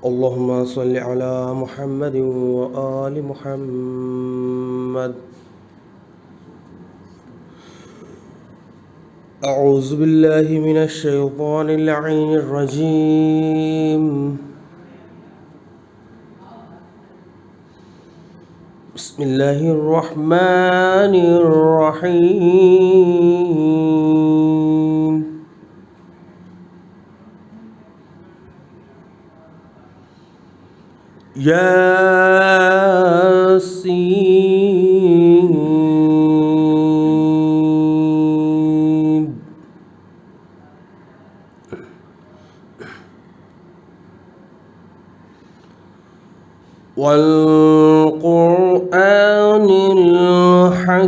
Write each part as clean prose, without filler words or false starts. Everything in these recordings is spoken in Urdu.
اللهم صل على محمد وآل محمد. أعوذ بالله من الشيطان اللعين الرجيم. بسم الله الرحمن الرحيم. ياسين. والقرآن الحكيم.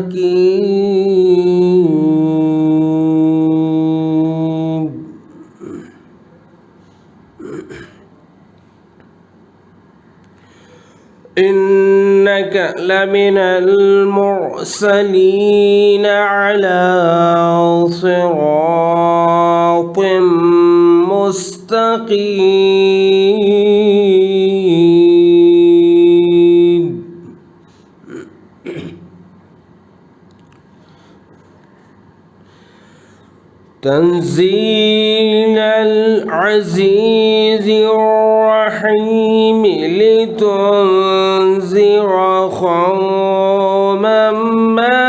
إنك لمن المرسلين على صراط مستقيم. تنزيل العزيز الرحيم لتنذر قوما ما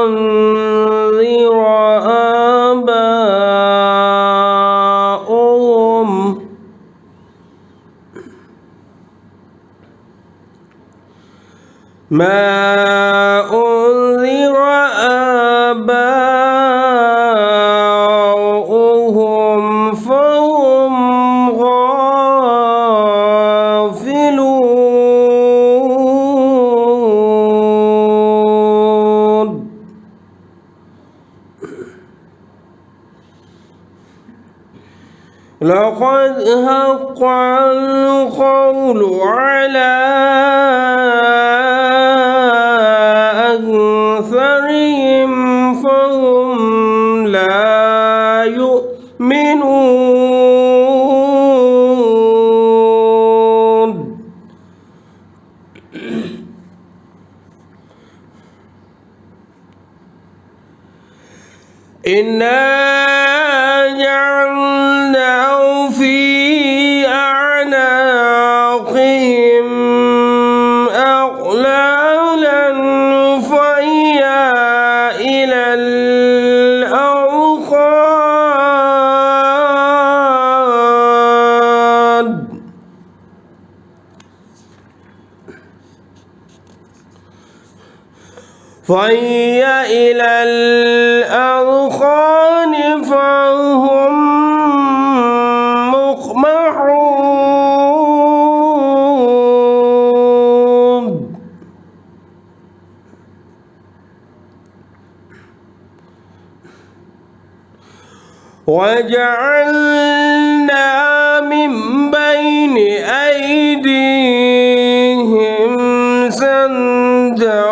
أنذر آباؤهم فهم غافلون. لقد حق القول على أكثرهم فهم لا يؤمنون. إنا جعلناه في أعناقهم أغلالا فهي إلى الأذقان. فهم مقمحون. وجعلنا من بين أيديهم سدا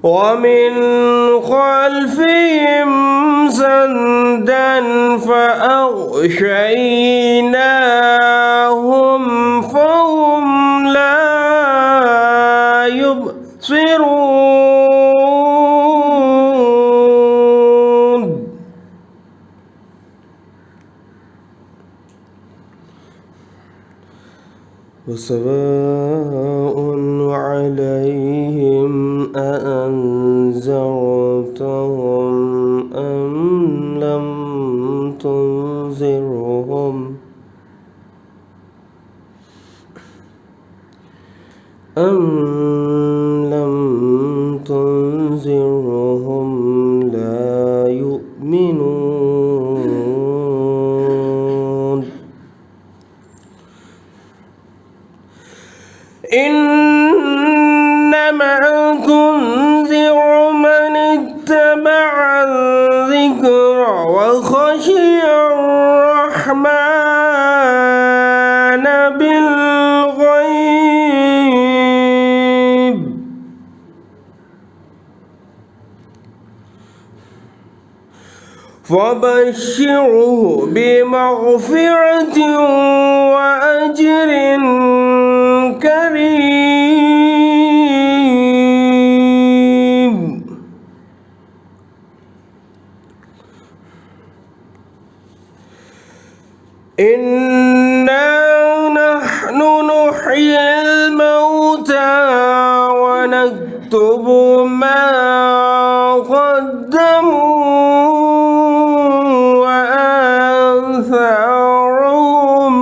ومن خلفهم سدا فأغشيناهم فهم لا يبصرون. وسواء عليهم أأنذرتهم أم لم تنذرهم لا يؤمنون. إنما تنذر من اتبع الذكر وخشي الرحمن بالغيب فبشره بمغفرة وأجر كريم. إنا نحن نحيي الموتى ونكتب ما قدموا وآثارهم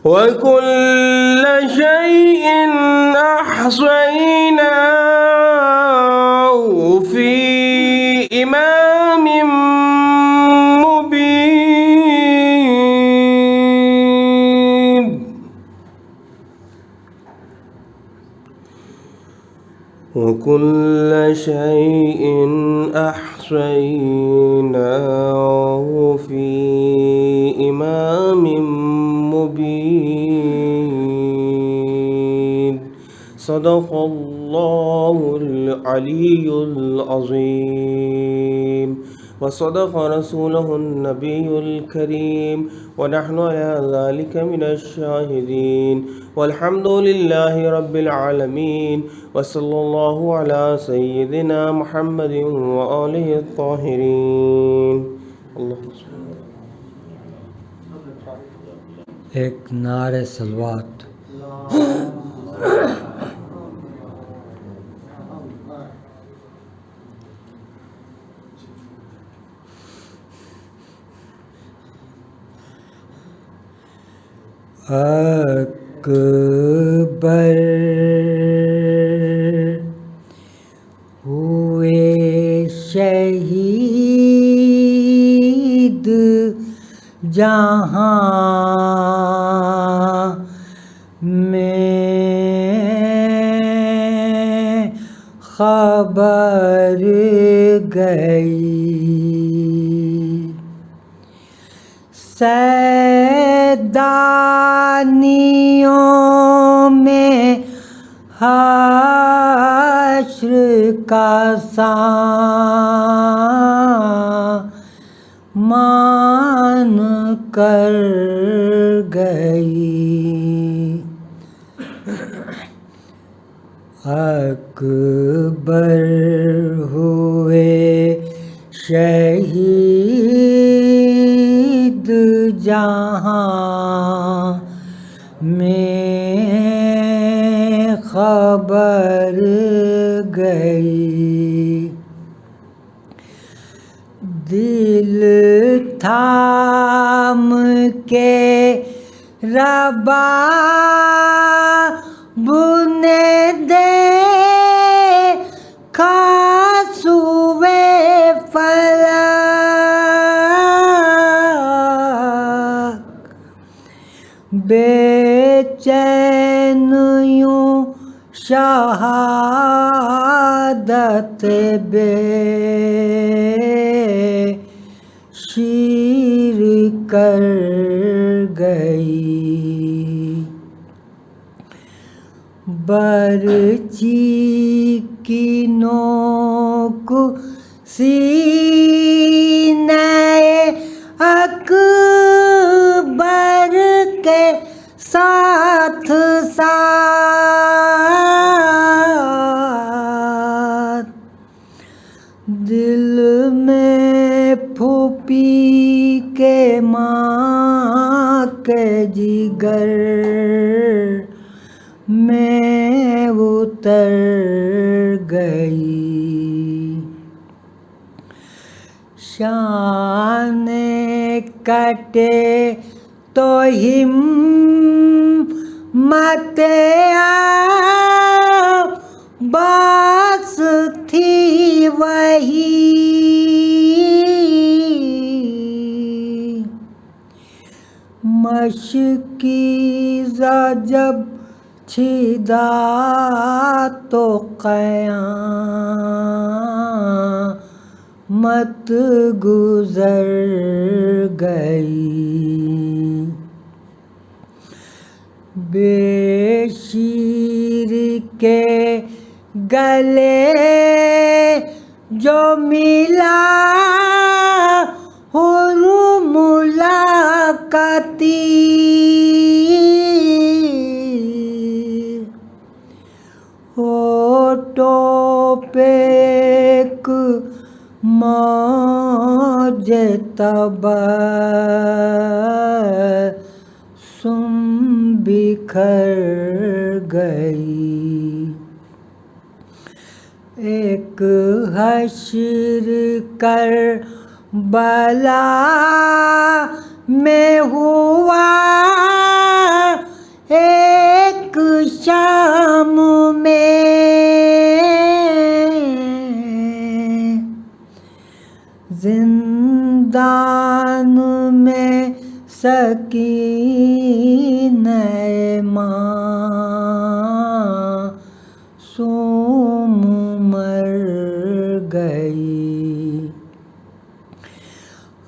وكل شيء أحصيناه في إمام مبين. وكل شيء أحصيناه في إمام مبين. صدق الله العلي العظيم وصدق رسوله النبي الكريم ونحن على ذلك من الشاهدين والحمد لله رب العالمين وصلى الله على سيدنا محمد وآله الطاهرين. اللهم صل. ایک نعرہ صلوات. اکبر ہوئے شہید جہاں میں خبر گئی سیدانیوں میں حشر کا سامان کر گئی. اکبر ہوئے شہید جہاں میں خبر گئی. دل تھام کے رباب نے دیکھا سوئے فلک بے چین یوں شہادت بے شیر کر گئی. برچی کی نوک سینے اکبر کے ساتھ ساتھ دل میں پھوپھی کے ماں کے جگر میں اتر گئی. شان کٹے تو ہمت عباس تھی وہی مشکیزہ جب چھیدا تو قیامت گزر گئی. بے شیر کے گلے جو ملا حر ملاقاتی ہوٹوں پہ ایک موج تبسم بکھر گئی ایک حشر کربلا میں ہوا ایک شام میں زندان میں سکینہ معصوم مر گئی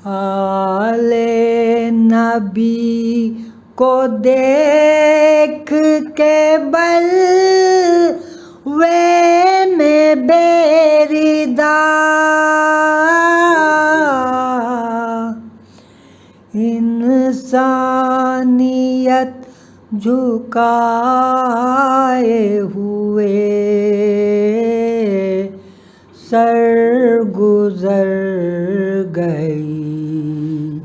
آل نبی کو دیکھ کے بلوے میں بیریدا انسانیت جھکائے ہوئے سر گزر گئی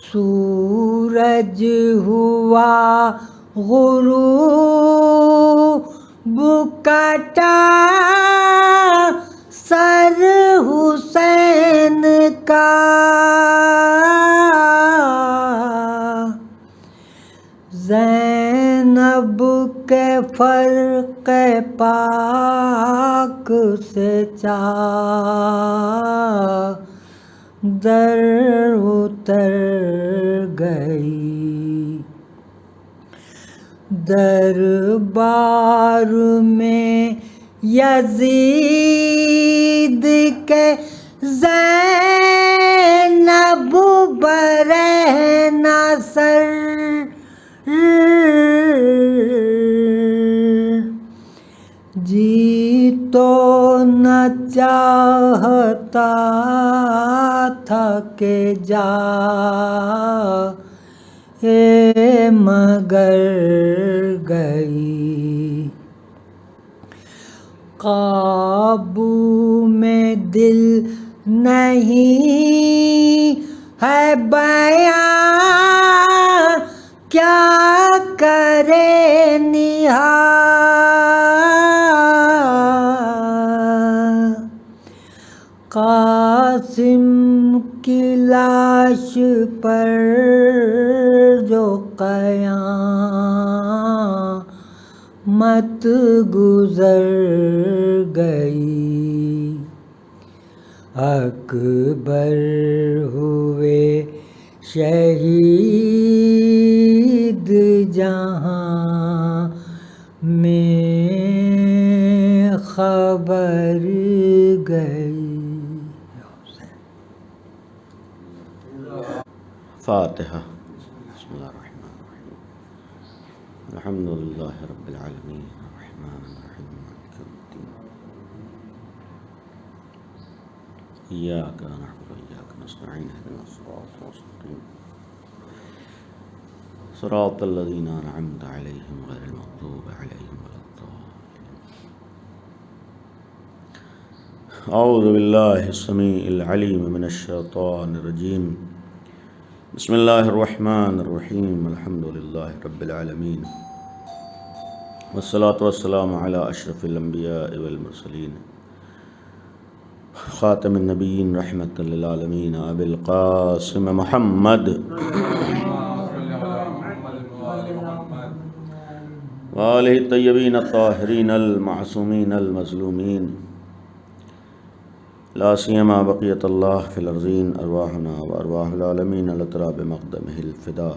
سورج ہوا غروب کٹا سر حسین کا زینب کے فرق پاک سے چادر اتر گئی دربار میں یزید کے زینب برہنہ سر جی تو نہ چاہتا تھا کہ جائے مگر گئی قابو میں دل نہیں ہے بیاں کیا کرے نہال قاسم کی لاش پر جو قیامت گزر گئی اکبر ہوئے شہید جہاں میں خبر گئی فاتحہ بسم اللہ الرحمن الرحیم الحمد للہ رب العالمین الرحمن الرحیم مالک یوم الدین ایاک نعبد وایاک نستعین اهدنا الصراط المستقیم صراط الذین انعمت علیہم غیر المغضوب علیہم ولا الضالین اعوذ باللہ السمیع العلیم من الشیطان الرجیم بسم اللہ الرحمن الرحیم الحمد للہ رب العالمین والصلاة والسلام علی اشرف الانبیاء والمرسلین خاتم النبیین رحمۃ للعالمین ابی القاسم محمد وآلہ الطیبین الطاہرین المعصومین المظلومین لا سیما بقیت اللہ فی الارضین ارواحنا و ارواح العالمین لتراب مقدمہ الفدا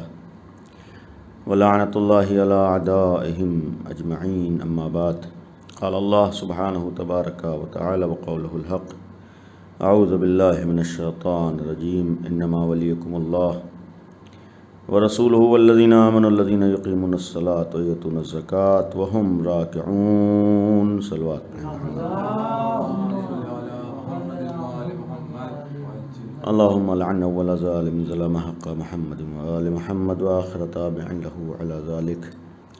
ولعنت اللہ علی اعدائہم اجمعین اما بعد قال اللہ سبحانہ تبارک و تعالی وقولہ الحق اعوذ باللہ من الشیطان الرجیم انما ولیکم اللہ ورسولہ والذین آمنوا الذین یقیمون الصلاۃ ویؤتون الزکاۃ وہم راکعون. صلوات اللہم لعن اول ظالم ظلم حق محمد وآل محمد وآخر تابع له على ذلك.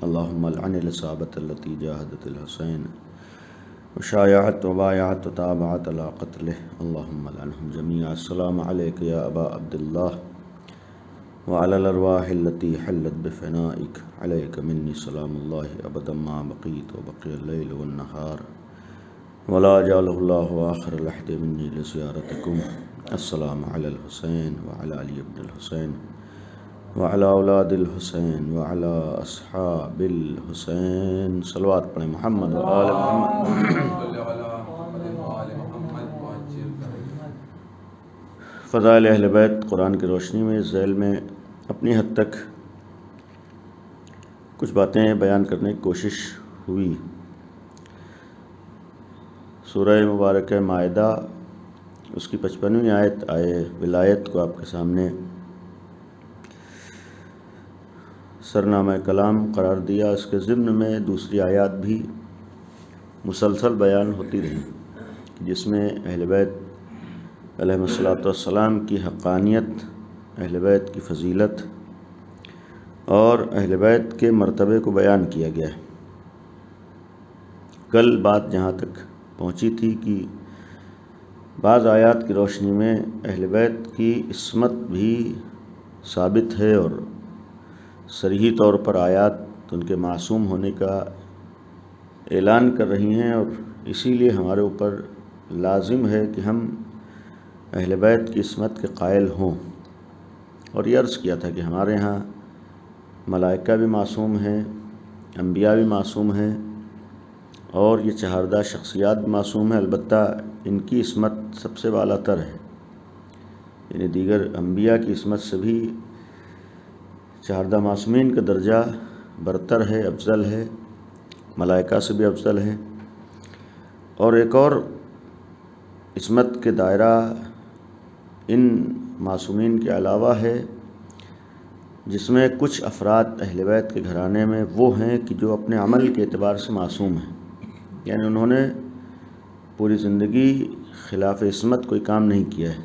اللہم لعن العصابۃ التي جاہدت الحسین وشایعت وبایعت وتابعت على قتله. اللہم لعنهم جميعا. السلام علیک یا ابا عبداللہ وعلى الارواح التي حلت بفنائك. عليك مني سلام الله ابدا ما بقيت وبقي الليل والنهار ولا جعله الله آخر لحد مني لزيارتكم. السلام على الحسين وعلى علي بن الحسين وعلى اولاد الحسين وعلى اصحاب الحسين. صلوات پڑھیں محمد و آل محمد. فضائل اہل بیت قرآن کی روشنی میں اس ذیل میں اپنی حد تک کچھ باتیں بیان کرنے کی کوشش ہوئی. سورہ مبارکہ مائدہ اس کی 55ویں آیت آئے ولایت کو آپ کے سامنے سرنامہ کلام قرار دیا. اس کے ضمن میں دوسری آیات بھی مسلسل بیان ہوتی رہی جس میں اہل بیت علیہ الصلوۃ والسلام کی حقانیت، اہل بیت کی فضیلت اور اہل بیت کے مرتبے کو بیان کیا گیا ہے. کل بات جہاں تک پہنچی تھی کہ بعض آیات کی روشنی میں اہل بیت کی عصمت بھی ثابت ہے اور صریحی طور پر آیات ان کے معصوم ہونے کا اعلان کر رہی ہیں، اور اسی لیے ہمارے اوپر لازم ہے کہ ہم اہل بیت کی عصمت کے قائل ہوں. اور یہ عرض کیا تھا کہ ہمارے ہاں ملائکہ بھی معصوم ہیں، انبیاء بھی معصوم ہیں اور یہ چہاردہ شخصیات بھی معصوم ہیں. البتہ ان کی عصمت سب سے بالا تر ہے، یعنی دیگر انبیاء کی عصمت سے بھی چہاردہ معصومین کا درجہ برتر ہے، افضل ہے، ملائکہ سے بھی افضل ہے. اور ایک اور عصمت کے دائرہ ان معصومین کے علاوہ ہے جس میں کچھ افراد اہل بیت کے گھرانے میں وہ ہیں کہ جو اپنے عمل کے اعتبار سے معصوم ہیں، یعنی انہوں نے پوری زندگی خلاف عصمت کوئی کام نہیں کیا ہے.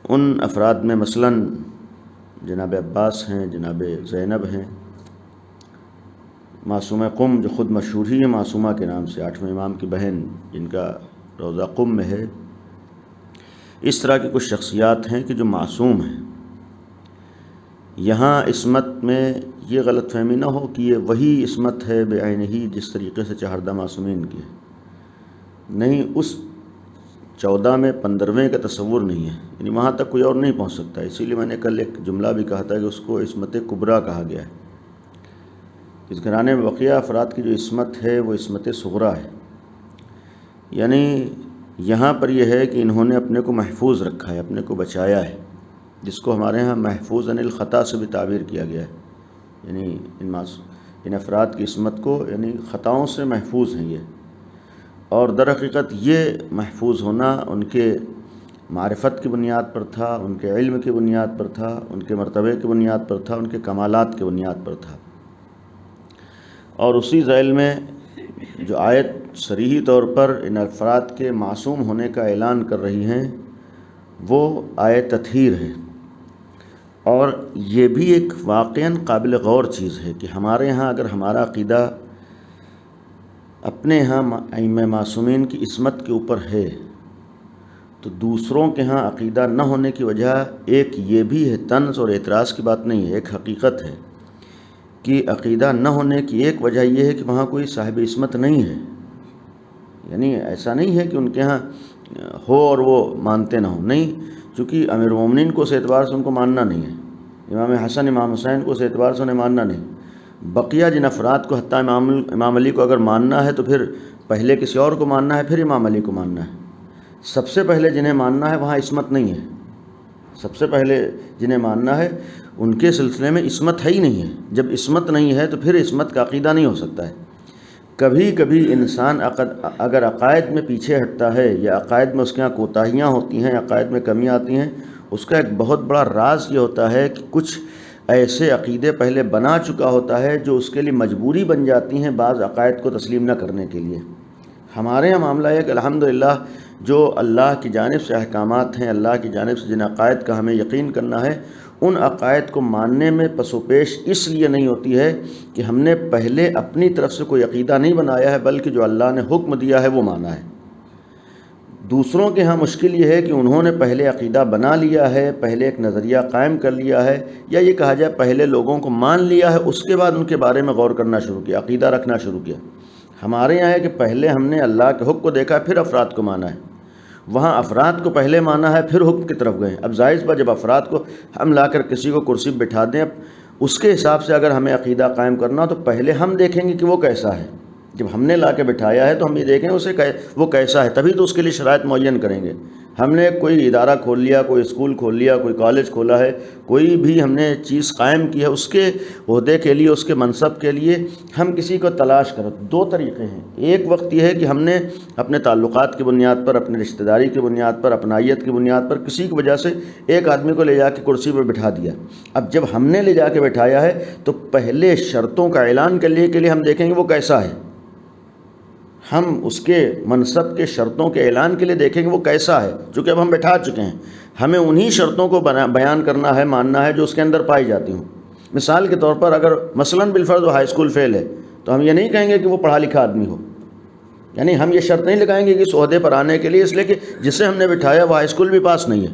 ان افراد میں مثلاً جناب عباس ہیں، جناب زینب ہیں، معصومہ قم جو خود مشہور ہی ہے معصومہ کے نام سے، 8ویں امام کی بہن جن کا روضہ قم میں ہے. اس طرح کی کچھ شخصیات ہیں کہ جو معصوم ہیں. یہاں عصمت میں یہ غلط فہمی نہ ہو کہ یہ وہی عصمت ہے بے عین ہی جس طریقے سے چہاردہ معصومین کی ہے. نہیں، اس 14 میں 15ویں کا تصور نہیں ہے، یعنی وہاں تک کوئی اور نہیں پہنچ سکتا. اسی لیے میں نے کل ایک جملہ بھی کہا تھا کہ اس کو عصمت کبریٰ کہا گیا ہے. اس گھرانے میں بقیہ افراد کی جو عصمت ہے وہ عصمت صغریٰ ہے، یعنی یہاں پر یہ ہے کہ انہوں نے اپنے کو محفوظ رکھا ہے، اپنے کو بچایا ہے، جس کو ہمارے ہاں محفوظ عن الخطا سے بھی تعبیر کیا گیا ہے. یعنی ان افراد کی عصمت کو یعنی خطاؤں سے محفوظ ہیں یہ. اور در حقیقت یہ محفوظ ہونا ان کے معرفت کی بنیاد پر تھا، ان کے علم کی بنیاد پر تھا، ان کے مرتبے کی بنیاد پر تھا، ان کے کمالات کی بنیاد پر تھا. اور اسی ذیل میں جو آیت صریحی طور پر ان افراد کے معصوم ہونے کا اعلان کر رہی ہیں وہ آیت تطہیر ہے. اور یہ بھی ایک واقعاً قابل غور چیز ہے کہ ہمارے ہاں اگر ہمارا عقیدہ اپنے ہاں ائمہ معصومین کی عصمت کے اوپر ہے تو دوسروں کے ہاں عقیدہ نہ ہونے کی وجہ ایک یہ بھی ہے، طنز اور اعتراض کی بات نہیں ہے، ایک حقیقت ہے کہ عقیدہ نہ ہونے کی ایک وجہ یہ ہے کہ وہاں کوئی صاحب عصمت نہیں ہے. یعنی ایسا نہیں ہے کہ ان کے ہاں ہو اور وہ مانتے نہ ہوں، نہیں، چونکہ امیر المومنین کو اس اعتبار سے ان کو ماننا نہیں ہے، امام حسن امام حسین کو اس اعتبار سے انہیں ماننا نہیں. بقیہ جن افراد کو حتیٰ امام علی کو اگر ماننا ہے تو پھر پہلے کسی اور کو ماننا ہے، پھر امام علی کو ماننا ہے. سب سے پہلے جنہیں ماننا ہے وہاں عصمت نہیں ہے، سب سے پہلے جنہیں ماننا ہے ان کے سلسلے میں عصمت ہے ہی نہیں ہے. جب عصمت نہیں ہے تو پھر عصمت کا عقیدہ نہیں ہو سکتا ہے. کبھی کبھی انسان اگر عقائد میں پیچھے ہٹتا ہے یا عقائد میں اس کے یہاں کوتاہیاں ہوتی ہیں، عقائد میں کمیاں آتی ہیں، اس کا ایک بہت بڑا راز یہ ہوتا ہے کہ کچھ ایسے عقیدے پہلے بنا چکا ہوتا ہے جو اس کے لیے مجبوری بن جاتی ہیں بعض عقائد کو تسلیم نہ کرنے کے لیے۔ ہمارے یہاں معاملہ ہے کہ الحمدللہ جو اللہ کی جانب سے احکامات ہیں، اللہ کی جانب سے جن عقائد کا ہمیں یقین کرنا ہے، ان عقائد کو ماننے میں پس و پیش اس لیے نہیں ہوتی ہے کہ ہم نے پہلے اپنی طرف سے کوئی عقیدہ نہیں بنایا ہے، بلکہ جو اللہ نے حکم دیا ہے وہ مانا ہے۔ دوسروں کے ہاں مشکل یہ ہے کہ انہوں نے پہلے عقیدہ بنا لیا ہے، پہلے ایک نظریہ قائم کر لیا ہے، یا یہ کہا جائے پہلے لوگوں کو مان لیا ہے، اس کے بعد ان کے بارے میں غور کرنا شروع کیا، عقیدہ رکھنا شروع کیا۔ ہمارے یہاں ہے کہ پہلے ہم نے اللہ کے حکم کو دیکھا، پھر افراد کو مانا ہے۔ وہاں افراد کو پہلے مانا ہے، پھر حکم کی طرف گئے۔ اب ظاہر بات جب افراد کو ہم لا کر کسی کو کرسی پہ بٹھا دیں، اس کے حساب سے اگر ہمیں عقیدہ قائم کرنا تو پہلے ہم دیکھیں گے کہ وہ کیسا ہے۔ جب ہم نے لا کے بٹھایا ہے تو ہم یہ دیکھیں وہ کیسا ہے، تبھی تو اس کے لیے شرائط معین کریں گے۔ ہم نے کوئی ادارہ کھول لیا، کوئی اسکول کھول لیا، کوئی کالج کھولا ہے، کوئی بھی ہم نے چیز قائم کی ہے، اس کے عہدے کے لیے، اس کے منصب کے لیے ہم کسی کو تلاش کرو۔ دو طریقے ہیں۔ ایک وقت یہ ہے کہ ہم نے اپنے تعلقات کی بنیاد پر، اپنی رشتہ داری کی بنیاد پر، اپنائیت کی بنیاد پر کسی کی وجہ سے ایک آدمی کو لے جا کے کرسی پر بٹھا دیا۔ اب جب ہم نے لے جا کے بٹھایا ہے تو پہلے شرطوں کا اعلان کرنے کے لیے ہم دیکھیں گے وہ کیسا ہے۔ ہم اس کے منصب کے شرطوں کے اعلان کے لیے دیکھیں گے وہ کیسا ہے، چونکہ اب ہم بٹھا چکے ہیں۔ ہمیں انہی شرطوں کو بیان کرنا ہے، ماننا ہے جو اس کے اندر پائی جاتی ہوں۔ مثال کے طور پر اگر مثلاً بالفرض وہ ہائی اسکول فیل ہے تو ہم یہ نہیں کہیں گے کہ وہ پڑھا لکھا آدمی ہو، یعنی ہم یہ شرط نہیں لگائیں گے کہ اس عہدے پر آنے کے لیے اس لیے کہ جسے ہم نے بٹھایا وہ ہائی اسکول بھی پاس نہیں ہے،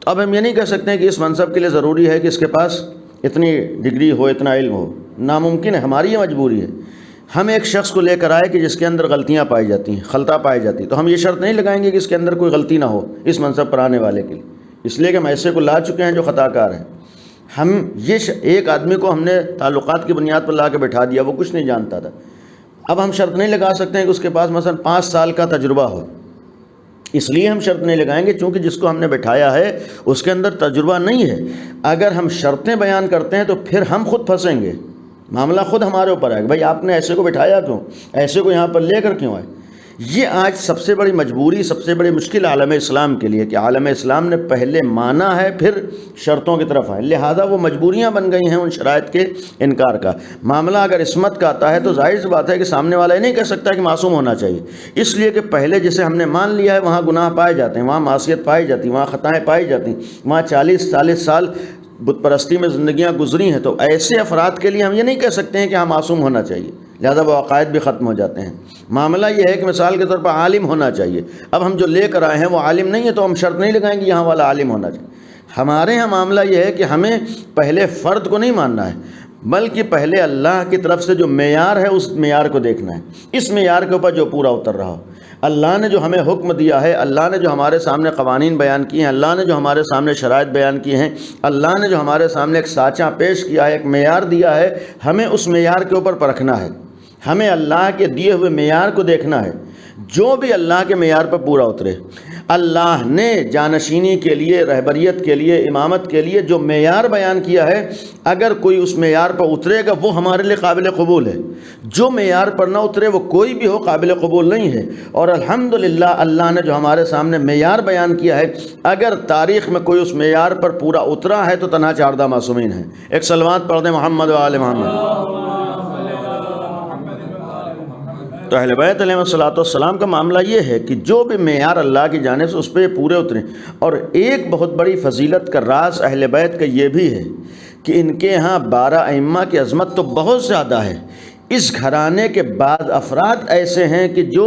تو اب ہم یہ نہیں کہہ سکتے کہ اس منصب کے لیے ضروری ہے کہ اس کے پاس اتنی ڈگری ہو، اتنا علم ہو۔ ناممکن ہے، ہماری یہ مجبوری ہے۔ ہم ایک شخص کو لے کر آئے کہ جس کے اندر غلطیاں پائی جاتی ہیں، خطا پائی جاتی ہے، تو ہم یہ شرط نہیں لگائیں گے کہ اس کے اندر کوئی غلطی نہ ہو اس منصب پر آنے والے کے لیے، اس لیے کہ ہم ایسے کو لا چکے ہیں جو خطا کار ہے۔ ہم یہ ایک آدمی کو ہم نے تعلقات کی بنیاد پر لا کے بٹھا دیا، وہ کچھ نہیں جانتا تھا۔ اب ہم شرط نہیں لگا سکتے ہیں کہ اس کے پاس مثلا 5 سال کا تجربہ ہو، اس لیے ہم شرط نہیں لگائیں گے چونکہ جس کو ہم نے بٹھایا ہے اس کے اندر تجربہ نہیں ہے۔ اگر ہم شرطیں بیان کرتے ہیں تو پھر ہم خود پھنسیں گے، معاملہ خود ہمارے اوپر ہے کہ بھائی آپ نے ایسے کو بٹھایا کیوں، ایسے کو یہاں پر لے کر کیوں آئے۔ یہ آج سب سے بڑی مجبوری، سب سے بڑی مشکل عالم اسلام کے لیے کہ عالم اسلام نے پہلے مانا ہے پھر شرطوں کی طرف آئے، لہٰذا وہ مجبوریاں بن گئی ہیں ان شرائط کے انکار کا۔ معاملہ اگر عصمت کا آتا ہے تو ظاہر سی بات ہے کہ سامنے والا یہ نہیں کہہ سکتا کہ معصوم ہونا چاہیے، اس لیے کہ پہلے جسے ہم نے مان لیا ہے وہاں گناہ پائے جاتے ہیں، وہاں معصیت پائی جاتی ہے، وہاں خطائیں پائی جاتی ہیں، وہاں 40 سال بت پرستی میں زندگیاں گزری ہیں، تو ایسے افراد کے لیے ہم یہ نہیں کہہ سکتے ہیں کہ ہاں معصوم ہونا چاہیے، لہذا وہ عقائد بھی ختم ہو جاتے ہیں۔ معاملہ یہ ہے کہ مثال کے طور پر عالم ہونا چاہیے، اب ہم جو لے کر آئے ہیں وہ عالم نہیں ہے تو ہم شرط نہیں لگائیں گے یہاں والا عالم ہونا چاہیے۔ ہمارے یہاں معاملہ یہ ہے کہ ہمیں پہلے فرد کو نہیں ماننا ہے، بلکہ پہلے اللہ کی طرف سے جو معیار ہے اس معیار کو دیکھنا ہے، اس معیار کے اوپر جو پورا اتر رہا ہو۔ اللہ نے جو ہمیں حکم دیا ہے، اللہ نے جو ہمارے سامنے قوانین بیان کیے ہیں، اللہ نے جو ہمارے سامنے شرائط بیان کیے ہیں، اللہ نے جو ہمارے سامنے ایک سانچہ پیش کیا ہے، ایک معیار دیا ہے، ہمیں اس معیار کے اوپر پرکھنا ہے، ہمیں اللہ کے دیے ہوئے معیار کو دیکھنا ہے۔ جو بھی اللہ کے معیار پر پورا اترے، اللہ نے جانشینی کے لیے، رہبریت کے لیے، امامت کے لیے جو معیار بیان کیا ہے، اگر کوئی اس معیار پر اترے گا وہ ہمارے لیے قابل قبول ہے، جو معیار پر نہ اترے وہ کوئی بھی ہو قابل قبول نہیں ہے۔ اور الحمدللہ اللہ نے جو ہمارے سامنے معیار بیان کیا ہے، اگر تاریخ میں کوئی اس معیار پر پورا اترا ہے تو تنہا 14 معصومین ہیں۔ ایک صلوات پڑھ دیں محمد و آل محمد۔ تو اہل بیت علیہ السلام کا معاملہ یہ ہے کہ جو بھی معیار اللہ کی جانب سے اس پہ پورے اتریں۔ اور ایک بہت بڑی فضیلت کا راز اہل بیت کا یہ بھی ہے کہ ان کے ہاں 12 ائمہ کی عظمت تو بہت زیادہ ہے، اس گھرانے کے بعض افراد ایسے ہیں کہ جو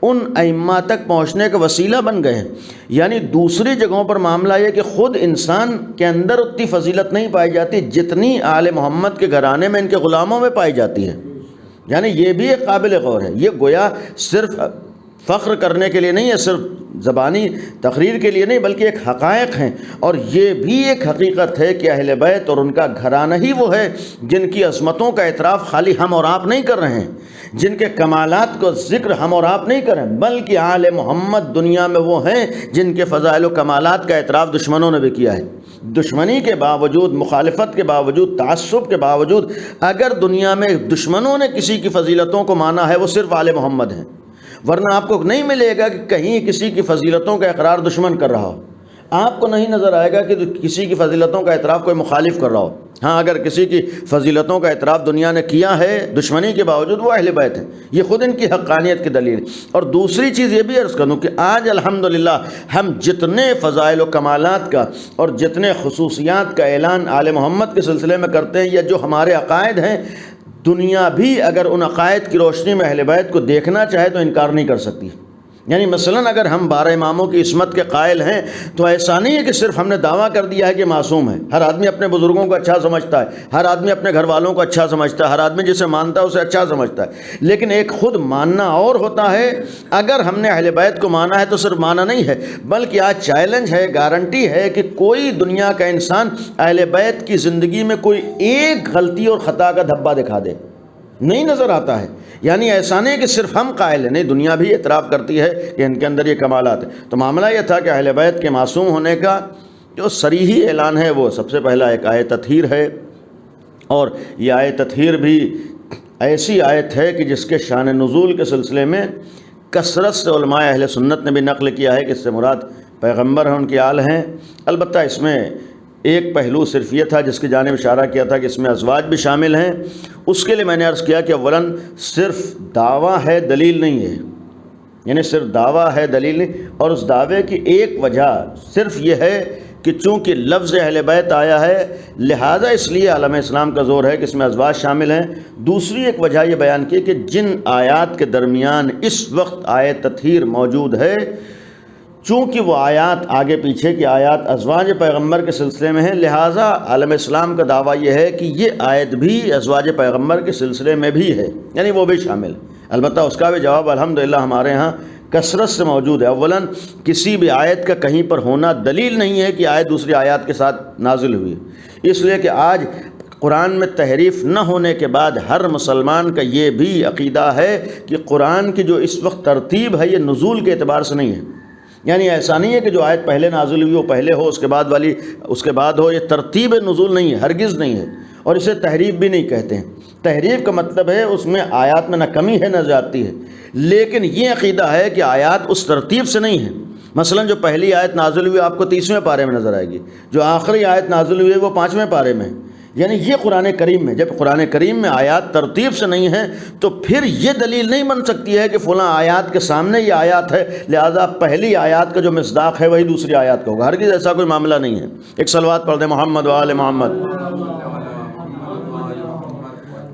ان ائمہ تک پہنچنے کا وسیلہ بن گئے ہیں۔ یعنی دوسری جگہوں پر معاملہ یہ کہ خود انسان کے اندر اتنی فضیلت نہیں پائی جاتی جتنی آل محمد کے گھرانے میں ان کے غلاموں میں پائی جاتی ہے۔ یعنی یہ بھی ایک قابل غور ہے، یہ گویا صرف فخر کرنے کے لیے نہیں ہے، صرف زبانی تقریر کے لیے نہیں، بلکہ ایک حقائق ہیں۔ اور یہ بھی ایک حقیقت ہے کہ اہل بیت اور ان کا گھرانہ ہی وہ ہے جن کی عظمتوں کا اعتراف خالی ہم اور آپ نہیں کر رہے ہیں، جن کے کمالات کو ذکر ہم اور آپ نہیں کریں، بلکہ آل محمد دنیا میں وہ ہیں جن کے فضائل و کمالات کا اعتراف دشمنوں نے بھی کیا ہے۔ دشمنی کے باوجود، مخالفت کے باوجود، تعصب کے باوجود اگر دنیا میں دشمنوں نے کسی کی فضیلتوں کو مانا ہے وہ صرف آل محمد ہیں، ورنہ آپ کو نہیں ملے گا کہ کہیں کسی کی فضیلتوں کا اقرار دشمن کر رہا ہو۔ آپ کو نہیں نظر آئے گا کہ کسی کی فضیلتوں کا اعتراف کوئی مخالف کر رہا ہو۔ ہاں اگر کسی کی فضیلتوں کا اعتراف دنیا نے کیا ہے دشمنی کے باوجود، وہ اہل بیت ہیں، یہ خود ان کی حقانیت کی دلیل ہے۔ اور دوسری چیز یہ بھی عرض کروں کہ آج الحمدللہ ہم جتنے فضائل و کمالات کا اور جتنے خصوصیات کا اعلان آل محمد کے سلسلے میں کرتے ہیں، یا جو ہمارے عقائد ہیں، دنیا بھی اگر ان عقائد کی روشنی میں اہل بیت کو دیکھنا چاہے تو انکار نہیں کر سکتی۔ یعنی مثلا اگر ہم 12 اماموں کی عصمت کے قائل ہیں تو ایسا نہیں ہے کہ صرف ہم نے دعویٰ کر دیا ہے کہ معصوم ہے۔ ہر آدمی اپنے بزرگوں کو اچھا سمجھتا ہے، ہر آدمی اپنے گھر والوں کو اچھا سمجھتا ہے، ہر آدمی جسے مانتا ہے اسے اچھا سمجھتا ہے، لیکن ایک خود ماننا اور ہوتا ہے۔ اگر ہم نے اہل بیت کو مانا ہے تو صرف مانا نہیں ہے، بلکہ آج چیلنج ہے، گارنٹی ہے کہ کوئی دنیا کا انسان اہل بیت کی زندگی میں کوئی ایک غلطی اور خطا کا دھبا دکھا دے، نہیں نظر آتا ہے۔ یعنی ایسا نہیں کہ صرف ہم قائل ہیں، نہیں، دنیا بھی اعتراف کرتی ہے کہ ان کے اندر یہ کمالات ہیں۔ تو معاملہ یہ تھا کہ اہل بیت کے معصوم ہونے کا جو صریحی اعلان ہے وہ سب سے پہلا ایک آیت تطہیر ہے، اور یہ آیت تطہیر بھی ایسی آیت ہے کہ جس کے شان نزول کے سلسلے میں کثرت سے علماء اہل سنت نے بھی نقل کیا ہے کہ اس سے مراد پیغمبر ہیں، ان کی آل ہیں۔ البتہ اس میں ایک پہلو صرف یہ تھا جس کی جانب اشارہ کیا تھا کہ اس میں ازواج بھی شامل ہیں۔ اس کے لیے میں نے عرض کیا کہ اولاً صرف دعویٰ ہے، دلیل نہیں ہے، یعنی صرف دعویٰ ہے، دلیل نہیں، اور اس دعوے کی ایک وجہ صرف یہ ہے کہ چونکہ لفظ اہل بیت آیا ہے لہٰذا اس لیے عالم اسلام کا زور ہے کہ اس میں ازواج شامل ہیں۔ دوسری ایک وجہ یہ بیان کی کہ جن آیات کے درمیان اس وقت آیت تطہیر موجود ہے، چونکہ وہ آیات آگے پیچھے کی آیات ازواج پیغمبر کے سلسلے میں ہیں، لہٰذا عالم اسلام کا دعویٰ یہ ہے کہ یہ آیت بھی ازواج پیغمبر کے سلسلے میں بھی ہے، یعنی وہ بھی شامل ہے۔ البتہ اس کا بھی جواب الحمدللہ ہمارے ہاں کثرت سے موجود ہے۔ اولاً کسی بھی آیت کا کہیں پر ہونا دلیل نہیں ہے کہ آیت دوسری آیات کے ساتھ نازل ہوئی، اس لیے کہ آج قرآن میں تحریف نہ ہونے کے بعد ہر مسلمان کا یہ بھی عقیدہ ہے کہ قرآن کی جو اس وقت ترتیب ہے یہ نزول کے اعتبار سے نہیں ہے۔ یعنی ایسا نہیں ہے کہ جو آیت پہلے نازل ہوئی وہ پہلے ہو، اس کے بعد والی اس کے بعد ہو، یہ ترتیب نزول نہیں ہے، ہرگز نہیں ہے، اور اسے تحریف بھی نہیں کہتے ہیں۔ تحریف کا مطلب ہے اس میں آیات میں نہ کمی ہے نہ زیادتی ہے، لیکن یہ عقیدہ ہے کہ آیات اس ترتیب سے نہیں ہے۔ مثلا جو پہلی آیت نازل ہوئی آپ کو 30ویں پارے میں نظر آئے گی، جو آخری آیت نازل ہوئی ہے وہ 5ویں پارے میں ہے۔ یعنی یہ قرآن کریم میں، جب قرآن کریم میں آیات ترتیب سے نہیں ہیں تو پھر یہ دلیل نہیں بن سکتی ہے کہ فلاں آیات کے سامنے یہ آیات ہے لہذا پہلی آیات کا جو مصداق ہے وہی دوسری آیات کا ہوگا۔ ہرگز ایسا کوئی معاملہ نہیں ہے۔ ایک صلوات پڑھ دیں محمد و آل محمد۔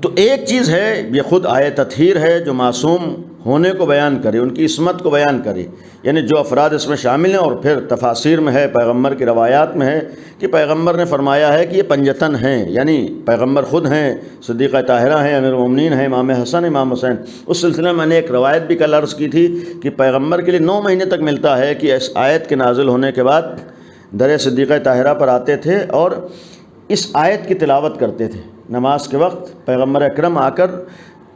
تو ایک چیز ہے یہ خود آیت تطہیر ہے جو معصوم ہونے کو بیان کرے، ان کی عصمت کو بیان کرے، یعنی جو افراد اس میں شامل ہیں، اور پھر تفاسیر میں ہے، پیغمبر کی روایات میں ہے کہ پیغمبر نے فرمایا ہے کہ یہ پنجتن ہیں، یعنی پیغمبر خود ہیں، صدیقہ طاہرہ ہیں، امیر المومنین ہیں، امام حسن، امام حسین۔ اس سلسلے میں نے ایک روایت بھی کل عرض کی تھی کہ پیغمبر کے لیے 9 مہینے تک ملتا ہے کہ اس آیت کے نازل ہونے کے بعد در صدیقہ طاہرہ پر آتے تھے اور اس آیت کی تلاوت کرتے تھے۔ نماز کے وقت پیغمبر اکرم آ کر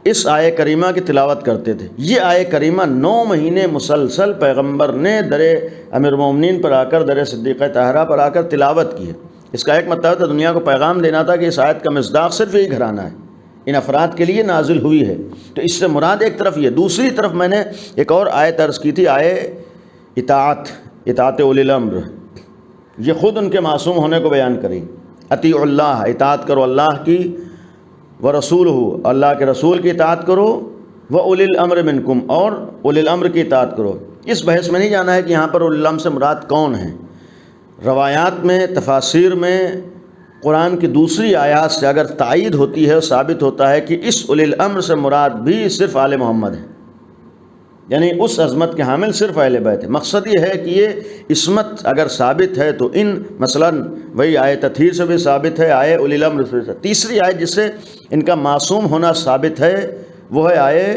اس آیہ کریمہ کی تلاوت کرتے تھے۔ یہ آیہ کریمہ 9 مہینے مسلسل پیغمبر نے در امیر المومنین پر آ کر، در صدیقہ طاہرہ پر آ کر تلاوت کی ہے۔ اس کا ایک مطلب تھا دنیا کو پیغام دینا تھا کہ اس آیت کا مصداق صرف یہی گھرانہ ہے، ان افراد کے لیے نازل ہوئی ہے۔ تو اس سے مراد ایک طرف یہ، دوسری طرف میں نے ایک اور آیت عرض کی تھی، آیہ اطاعت اولی الامر، یہ خود ان کے معصوم ہونے کو بیان کری۔ اطیعوا اللہ، اطاعت کرو اللہ کی، ورسولہ، اللہ کے رسول کی اطاعت کرو، واولی الامر منکم، اور اولی الامر کی اطاعت کرو۔ اس بحث میں نہیں جانا ہے کہ یہاں پر اولی الامر سے مراد کون ہیں۔ روایات میں، تفاسیر میں، قرآن کی دوسری آیات سے اگر تائید ہوتی ہے، ثابت ہوتا ہے کہ اس اولی الامر سے مراد بھی صرف آل محمد ہے، یعنی اس عظمت کے حامل صرف اہل بیت ہے۔ مقصد یہ ہے کہ یہ عصمت اگر ثابت ہے تو ان مثلا وہی آیہ تطہیر سے بھی ثابت ہے، آیہ اولی الامر سے۔ تیسری آیت جس سے ان کا معصوم ہونا ثابت ہے وہ ہے آیہ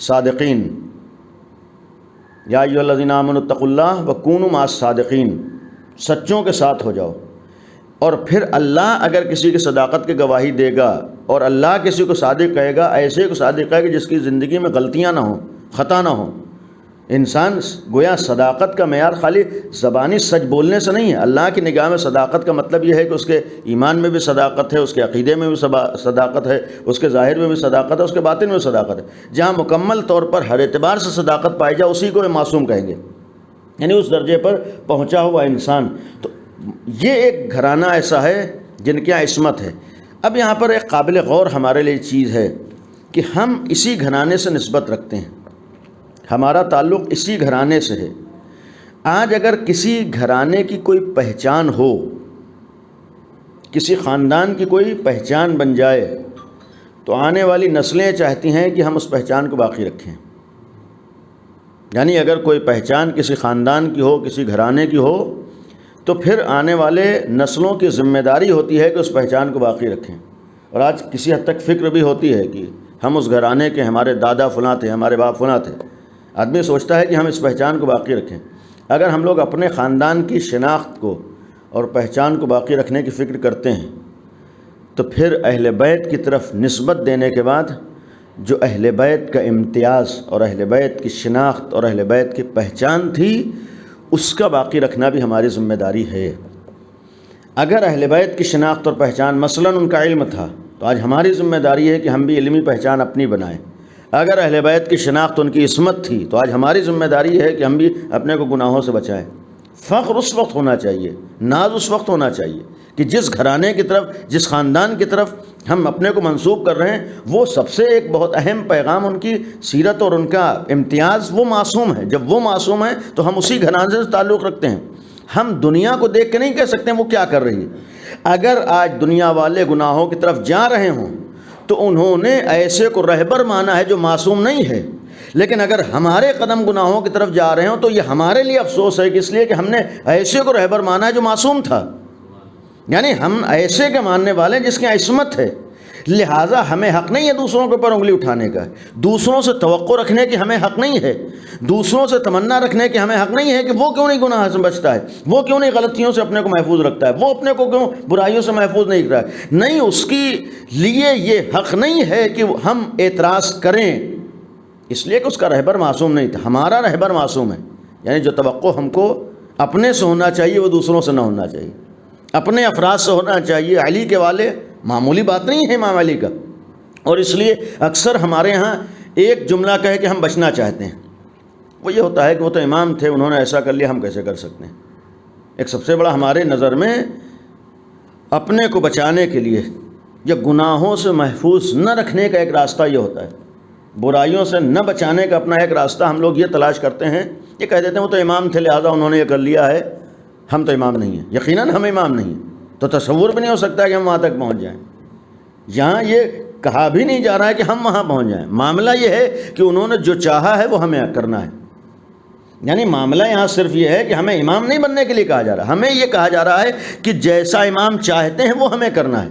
صادقین، یا ایھا الذین آمنوا اتقوا اللہ وکونوا مع الصادقین، سچوں کے ساتھ ہو جاؤ۔ اور پھر اللہ اگر کسی کی صداقت کی گواہی دے گا اور اللہ کسی کو صادق کہے گا، ایسے کو صادق کہے گا جس کی زندگی میں غلطیاں نہ ہوں، خطا نہ ہو۔ انسان گویا صداقت کا معیار خالی زبانی سچ بولنے سے نہیں ہے۔ اللہ کی نگاہ میں صداقت کا مطلب یہ ہے کہ اس کے ایمان میں بھی صداقت ہے، اس کے عقیدے میں بھی صداقت ہے، اس کے ظاہر میں بھی صداقت ہے، اس کے باطن میں بھی صداقت ہے۔ جہاں مکمل طور پر ہر اعتبار سے صداقت پائی جائے اسی کو معصوم کہیں گے۔ یعنی اس درجے پر پہنچا ہوا انسان. تو یہ ایک گھرانہ ایسا ہے جن کے یہاں عصمت ہے. اب یہاں پر ایک قابل غور ہمارے لیے چیز ہے کہ ہم اسی گھرانے سے نسبت رکھتے ہیں، ہمارا تعلق اسی گھرانے سے ہے. آج اگر کسی گھرانے کی کوئی پہچان ہو، کسی خاندان کی کوئی پہچان بن جائے، تو آنے والی نسلیں چاہتی ہیں کہ ہم اس پہچان کو باقی رکھیں. یعنی اگر کوئی پہچان کسی خاندان کی ہو، کسی گھرانے کی ہو، تو پھر آنے والے نسلوں کی ذمہ داری ہوتی ہے کہ اس پہچان کو باقی رکھیں. اور آج کسی حد تک فکر بھی ہوتی ہے کہ ہم اس گھرانے کے، ہمارے دادا فلاں تھے، ہمارے باپ فلاں تھے. آدمی سوچتا ہے کہ ہم اس پہچان کو باقی رکھیں. اگر ہم لوگ اپنے خاندان کی شناخت کو اور پہچان کو باقی رکھنے کی فکر کرتے ہیں، تو پھر اہل بیت کی طرف نسبت دینے کے بعد جو اہل بیت کا امتیاز اور اہل بیت کی شناخت اور اہل بیت کی پہچان تھی، اس کا باقی رکھنا بھی ہماری ذمہ داری ہے. اگر اہل بیت کی شناخت اور پہچان مثلاً ان کا علم تھا، تو آج ہماری ذمہ داری ہے کہ ہم بھی علمی پہچان اپنی بنائیں. اگر اہل بیت کی شناخت ان کی عصمت تھی، تو آج ہماری ذمہ داری ہے کہ ہم بھی اپنے کو گناہوں سے بچائیں. فخر اس وقت ہونا چاہیے، ناز اس وقت ہونا چاہیے کہ جس گھرانے کی طرف، جس خاندان کی طرف ہم اپنے کو منسوب کر رہے ہیں، وہ سب سے ایک بہت اہم پیغام، ان کی سیرت اور ان کا امتیاز، وہ معصوم ہے. جب وہ معصوم ہے تو ہم اسی گھرانے سے تعلق رکھتے ہیں. ہم دنیا کو دیکھ کے نہیں کہہ سکتے وہ کیا کر رہی ہے. اگر آج دنیا والے گناہوں کی طرف جا رہے ہوں تو انہوں نے ایسے کو رہبر مانا ہے جو معصوم نہیں ہے. لیکن اگر ہمارے قدم گناہوں کی طرف جا رہے ہوں تو یہ ہمارے لیے افسوس ہے کہ اس لیے کہ ہم نے ایسے کو رہبر مانا ہے جو معصوم تھا. یعنی ہم ایسے کے ماننے والے جس کی عصمت ہے. لہٰذا ہمیں حق نہیں ہے دوسروں کے اوپر انگلی اٹھانے کا، دوسروں سے توقع رکھنے کی ہمیں حق نہیں ہے، دوسروں سے تمنا رکھنے کی ہمیں حق نہیں ہے کہ وہ کیوں نہیں گناہ سے بچتا ہے، وہ کیوں نہیں غلطیوں سے اپنے کو محفوظ رکھتا ہے، وہ اپنے کو کیوں برائیوں سے محفوظ نہیں رکھتا ہے. نہیں، اس کی لیے یہ حق نہیں ہے کہ ہم اعتراض کریں، اس لیے کہ اس کا رہبر معصوم نہیں تھا. ہمارا رہبر معصوم ہے. یعنی جو توقع ہم کو اپنے سے ہونا چاہیے وہ دوسروں سے نہ ہونا چاہیے، اپنے افراد سے ہونا چاہیے. علی کے والے معمولی بات نہیں ہے امام علی کا. اور اس لیے اکثر ہمارے ہاں ایک جملہ کہے کہ ہم بچنا چاہتے ہیں، وہ یہ ہوتا ہے کہ وہ تو امام تھے، انہوں نے ایسا کر لیا، ہم کیسے کر سکتے ہیں. ایک سب سے بڑا ہمارے نظر میں اپنے کو بچانے کے لیے یا گناہوں سے محفوظ نہ رکھنے کا ایک راستہ یہ ہوتا ہے، برائیوں سے نہ بچانے کا اپنا ایک راستہ ہم لوگ یہ تلاش کرتے ہیں. یہ کہہ دیتے ہیں وہ تو امام تھے لہٰذا انہوں نے یہ کر لیا ہے، ہم تو امام نہیں ہیں. یقیناً ہم امام نہیں ہیں، تو تصور بھی نہیں ہو سکتا کہ ہم وہاں تک پہنچ جائیں. یہاں یہ کہا بھی نہیں جا رہا ہے کہ ہم وہاں پہنچ جائیں. معاملہ یہ ہے کہ انہوں نے جو چاہا ہے وہ ہمیں کرنا ہے. یعنی معاملہ یہاں صرف یہ ہے کہ ہمیں امام نہیں بننے کے لیے کہا جا رہا، ہمیں یہ کہا جا رہا ہے کہ جیسا امام چاہتے ہیں وہ ہمیں کرنا ہے.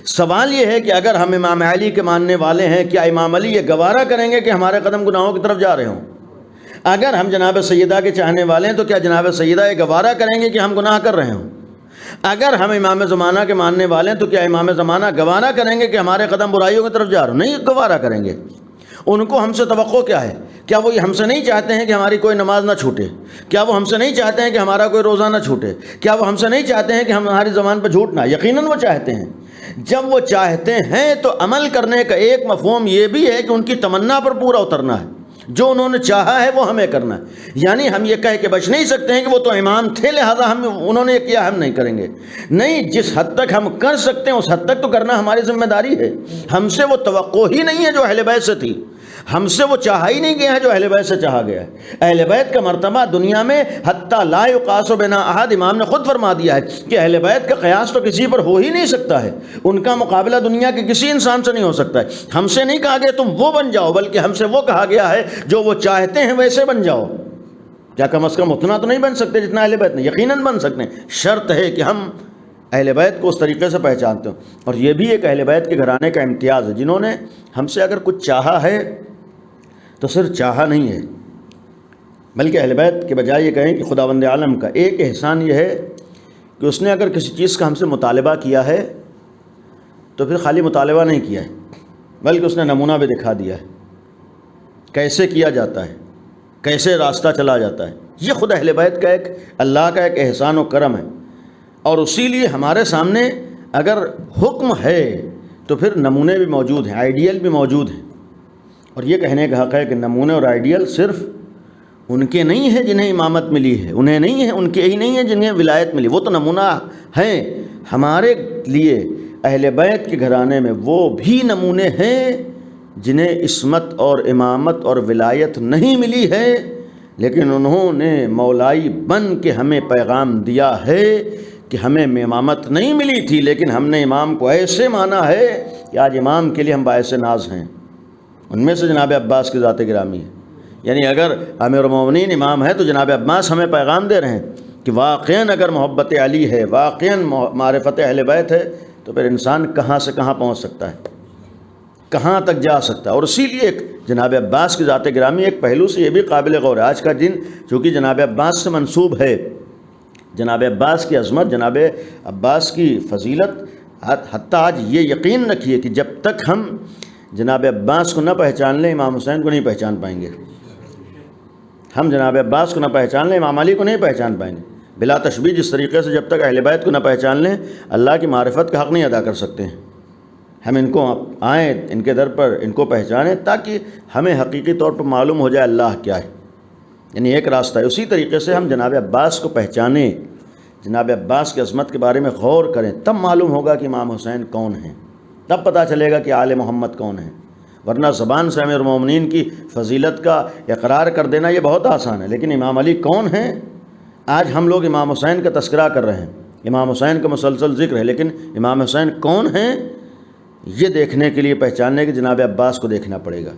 سوال یہ ہے کہ اگر ہم امام علی کے ماننے والے ہیں، کیا امام علی یہ گوارا کریں گے کہ ہمارے قدم گناہوں کی طرف جا رہے ہوں؟ اگر ہم جناب سیدہ کے چاہنے والے ہیں تو کیا جناب سیدہ یہ گوارا کریں گے کہ ہم گناہ کر رہے ہوں؟ اگر ہم امام زمانہ کے ماننے والے ہیں تو کیا امام زمانہ گوارا کریں گے کہ ہمارے قدم برائیوں کی طرف جا رہے ہوں؟ نہیں گوارا کریں گے. ان کو ہم سے توقع کیا ہے؟ کیا وہ ہم سے نہیں چاہتے ہیں کہ ہماری کوئی نماز نہ چھوٹے؟ کیا وہ ہم سے نہیں چاہتے ہیں کہ ہمارا کوئی روزہ نہ چھوٹے؟ کیا وہ ہم سے نہیں چاہتے ہیں کہ ہماری زبان پہ جھوٹ نہ؟ یقیناً وہ چاہتے ہیں. جب وہ چاہتے ہیں تو عمل کرنے کا ایک مفہوم یہ بھی ہے کہ ان کی تمنا پر پورا اترنا ہے. جو انہوں نے چاہا ہے وہ ہمیں کرنا ہے. یعنی ہم یہ کہہ کے بچ نہیں سکتے ہیں کہ وہ تو امام تھے لہذا انہوں نے یہ کیا ہم نہیں کریں گے. نہیں، جس حد تک ہم کر سکتے ہیں اس حد تک تو کرنا ہماری ذمہ داری ہے. ہم سے وہ توقع ہی نہیں ہے جو اہل بیت سے تھی، ہم سے وہ چاہا ہی نہیں گیا ہے جو اہل بیت سے چاہا گیا ہے. اہل بیت کا مرتبہ دنیا میں حتیٰ لا یقاس بنا احد، امام نے خود فرما دیا ہے کہ اہل بیت کا قیاس تو کسی پر ہو ہی نہیں سکتا ہے. ان کا مقابلہ دنیا کے کسی انسان سے نہیں ہو سکتا ہے. ہم سے نہیں کہا گیا تم وہ بن جاؤ، بلکہ ہم سے وہ کہا گیا ہے جو وہ چاہتے ہیں ویسے بن جاؤ. کیا کم از کم اتنا تو نہیں بن سکتے جتنا اہل بیت نے؟ یقیناً بن سکتے ہیں. شرط ہے کہ ہم اہل بیت کو اس طریقے سے پہچانتے ہوں. اور یہ بھی ایک اہل بیت کے گھرانے کا امتیاز ہے، جنہوں نے ہم سے اگر کچھ چاہا ہے تو صرف چاہا نہیں ہے، بلکہ اہل بیت کے بجائے یہ کہیں کہ خداوند عالم کا ایک احسان یہ ہے کہ اس نے اگر کسی چیز کا ہم سے مطالبہ کیا ہے تو پھر خالی مطالبہ نہیں کیا ہے، بلکہ اس نے نمونہ بھی دکھا دیا ہے کیسے کیا جاتا ہے، کیسے راستہ چلا جاتا ہے. یہ خود اہل بیت کا ایک اللہ کا ایک احسان و کرم ہے. اور اسی لیے ہمارے سامنے اگر حکم ہے تو پھر نمونے بھی موجود ہیں، آئیڈیل بھی موجود ہیں. اور یہ کہنے کا حق ہے کہ نمونے اور آئیڈیل صرف ان کے نہیں ہے جنہیں امامت ملی ہے، انہیں نہیں ہے، ان کے ہی نہیں ہے جنہیں ولایت ملی، وہ تو نمونہ ہیں ہمارے لیے۔ اہل بیت کے گھرانے میں وہ بھی نمونے ہیں جنہیں عصمت اور امامت اور ولایت نہیں ملی ہے، لیکن انہوں نے مولائی بن کے ہمیں پیغام دیا ہے کہ ہمیں امامت نہیں ملی تھی، لیکن ہم نے امام کو ایسے مانا ہے کہ آج امام کے لیے ہم باعث ناز ہیں۔ ان میں سے جناب عباس کی ذات گرامی ہے، یعنی اگر امیر المومنین امام ہے تو جناب عباس ہمیں پیغام دے رہے ہیں کہ واقعاً اگر محبت علی ہے، واقعاً معرفت اہل بیت ہے، تو پھر انسان کہاں سے کہاں پہنچ سکتا ہے، کہاں تک جا سکتا ہے۔ اور اسی لیے جناب عباس کی ذات گرامی ایک پہلو سے یہ بھی قابل غور ہے۔ آج کا دن چونکہ جناب عباس سے منسوب ہے، جناب عباس کی عظمت، جناب عباس کی فضیلت، حتیٰ آج یہ یقین رکھیے کہ جب تک ہم جناب عباس کو نہ پہچان لیں امام حسین کو نہیں پہچان پائیں گے۔ ہم جناب عباس کو نہ پہچان لیں امام علی کو نہیں پہچان پائیں گے بلا تشبیہ۔ جس طریقے سے جب تک اہل بیت کو نہ پہچان لیں اللہ کی معرفت کا حق نہیں ادا کر سکتے ہیں۔ ہم ان کو آئیں، ان کے در پر ان کو پہچانیں تاکہ ہمیں حقیقی طور پر معلوم ہو جائے اللہ کیا ہے، یعنی ایک راستہ ہے۔ اسی طریقے سے ہم جناب عباس کو پہچانیں، جناب عباس کی عظمت کے بارے میں غور کریں، تب معلوم ہوگا کہ امام حسین کون ہیں، تب پتہ چلے گا کہ آل محمد کون ہیں۔ ورنہ زبان سے امیر المومنین کی فضیلت کا اقرار کر دینا یہ بہت آسان ہے، لیکن امام علی کون ہیں؟ آج ہم لوگ امام حسین کا تذکرہ کر رہے ہیں، امام حسین کا مسلسل ذکر ہے، لیکن امام حسین کون ہیں یہ دیکھنے کے لیے، پہچاننے کے جناب عباس کو دیکھنا پڑے گا۔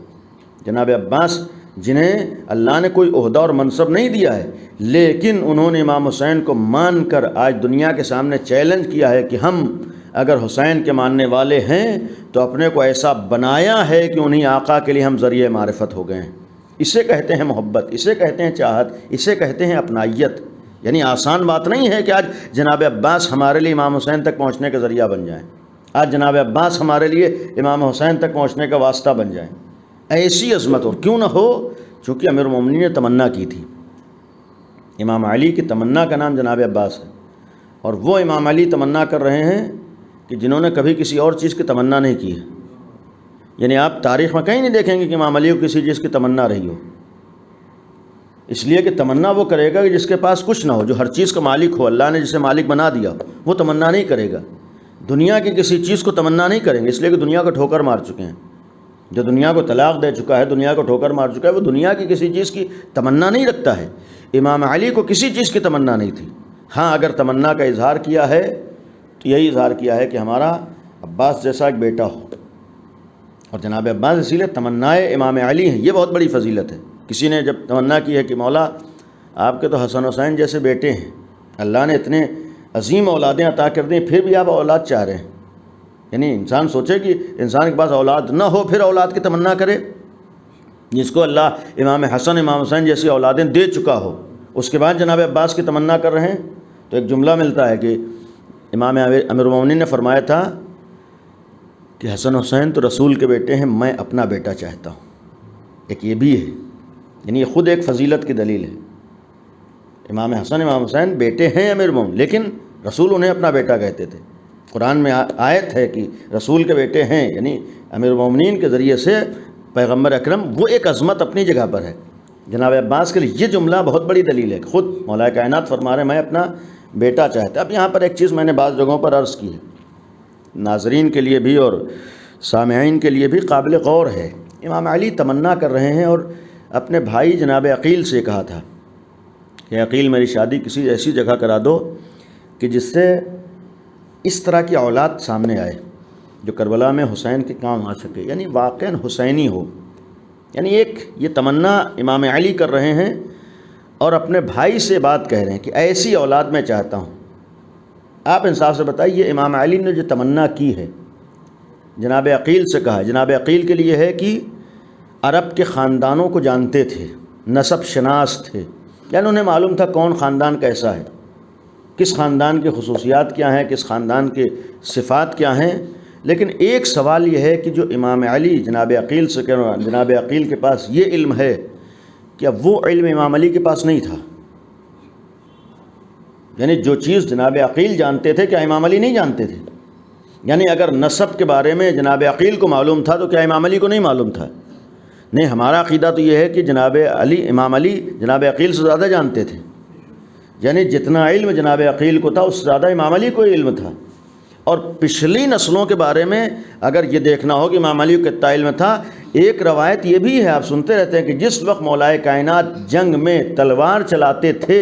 جناب عباس جنہیں اللہ نے کوئی عہدہ اور منصب نہیں دیا ہے، لیکن انہوں نے امام حسین کو مان کر آج دنیا کے سامنے چیلنج کیا ہے کہ ہم اگر حسین کے ماننے والے ہیں تو اپنے کو ایسا بنایا ہے کہ انہیں آقا کے لیے ہم ذریعہ معرفت ہو گئے ہیں۔ اسے کہتے ہیں محبت، اسے کہتے ہیں چاہت، اسے کہتے ہیں اپنائیت۔ یعنی آسان بات نہیں ہے کہ آج جناب عباس ہمارے لیے امام حسین تک پہنچنے کا ذریعہ بن جائیں، آج جناب عباس ہمارے لیے امام حسین تک پہنچنے کا واسطہ بن جائیں۔ ایسی عظمت اور کیوں نہ ہو، چونکہ امیر المومنین نے تمنا کی تھی، امام علی کی تمنا کا نام جناب عباس ہے، اور وہ امام علی تمنا کر رہے ہیں کہ جنہوں نے کبھی کسی اور چیز کی تمنا نہیں کی ہے۔ یعنی آپ تاریخ میں کہیں نہیں دیکھیں گے کہ امام علی کو کسی چیز کی تمنا رہی ہو، اس لیے کہ تمنا وہ کرے گا کہ جس کے پاس کچھ نہ ہو، جو ہر چیز کا مالک ہو، اللہ نے جسے مالک بنا دیا وہ تمنا نہیں کرے گا۔ دنیا کی کسی چیز کو تمنا نہیں کریں گے، اس لیے کہ دنیا کو ٹھوکر مار چکے ہیں۔ جو دنیا کو طلاق دے چکا ہے، دنیا کو ٹھوکر مار چکا ہے، وہ دنیا کی کسی چیز کی تمنا نہیں رکھتا ہے۔ امام علی کو کسی چیز کی تمنا نہیں تھی، ہاں اگر تمنا کا اظہار کیا ہے تو یہی اظہار کیا ہے کہ ہمارا عباس جیسا ایک بیٹا ہو، اور جناب عباس اسی لیے تمنائے امام علی ہیں۔ یہ بہت بڑی فضیلت ہے۔ کسی نے جب تمنا کی ہے کہ مولا آپ کے تو حسن حسین جیسے بیٹے ہیں، اللہ نے اتنے عظیم اولادیں عطا کر دیں، پھر بھی آپ اولاد چاہ رہے ہیں، یعنی انسان سوچے کہ انسان کے پاس اولاد نہ ہو پھر اولاد کی تمنا کرے۔ جس کو اللہ امام حسن امام حسین جیسی اولادیں دے چکا ہو، اس کے بعد جناب عباس کی تمنا کر رہے ہیں، تو ایک جملہ ملتا ہے کہ امام امیر المومنین نے فرمایا تھا کہ حسن حسین تو رسول کے بیٹے ہیں، میں اپنا بیٹا چاہتا ہوں۔ ایک یہ بھی ہے، یعنی یہ خود ایک فضیلت کی دلیل ہے۔ امام حسن امام حسین بیٹے ہیں امیر المومنین، لیکن رسول انہیں اپنا بیٹا کہتے تھے۔ قرآن میں آیت ہے کہ رسول کے بیٹے ہیں، یعنی امیر المومنین کے ذریعے سے پیغمبر اکرم، وہ ایک عظمت اپنی جگہ پر ہے۔ جناب عباس کے لیے یہ جملہ بہت بڑی دلیل ہے۔ خود مولا کائنات فرما رہے ہیں میں اپنا بیٹا چاہتا۔ اب یہاں پر ایک چیز میں نے بعض جگہوں پر عرض کی ہے، ناظرین کے لیے بھی اور سامعین کے لیے بھی قابل غور ہے۔ امام علی تمنا کر رہے ہیں اور اپنے بھائی جناب عقیل سے کہا تھا کہ عقیل میری شادی کسی ایسی جگہ کرا دو کہ جس سے اس طرح کی اولاد سامنے آئے جو کربلا میں حسین کے کام آ سکے، یعنی واقعاً حسینی ہو۔ یعنی ایک یہ تمنا امام علی کر رہے ہیں اور اپنے بھائی سے بات کہہ رہے ہیں کہ ایسی اولاد میں چاہتا ہوں۔ آپ انصاف سے بتائیے، امام علی نے جو تمنا کی ہے جناب عقیل سے کہا، جناب عقیل کے لیے ہے کہ عرب کے خاندانوں کو جانتے تھے، نسب شناس تھے، یعنی انہیں معلوم تھا کون خاندان کیسا ہے، کس خاندان کی خصوصیات کیا ہیں، کس خاندان کے صفات کیا ہیں۔ لیکن ایک سوال یہ ہے کہ جو امام علی جناب عقیل سے کہہ رہا، جناب عقیل کے پاس یہ علم ہے کہ اب وہ علم امام علی کے پاس نہیں تھا، یعنی جو چیز جناب عقیل جانتے تھے کیا امام علی نہیں جانتے تھے؟ یعنی اگر نسب کے بارے میں جناب عقیل کو معلوم تھا تو کیا امام علی کو نہیں معلوم تھا؟ نہیں، ہمارا عقیدہ تو یہ ہے کہ جناب علی، امام علی جناب عقیل سے زیادہ جانتے تھے، یعنی جتنا علم جناب عقیل کو تھا اس سے زیادہ امام علی کو علم تھا۔ اور پچھلی نسلوں کے بارے میں اگر یہ دیکھنا ہو کہ امام علی کو کتنا علم تھا، ایک روایت یہ بھی ہے، آپ سنتے رہتے ہیں کہ جس وقت مولائے کائنات جنگ میں تلوار چلاتے تھے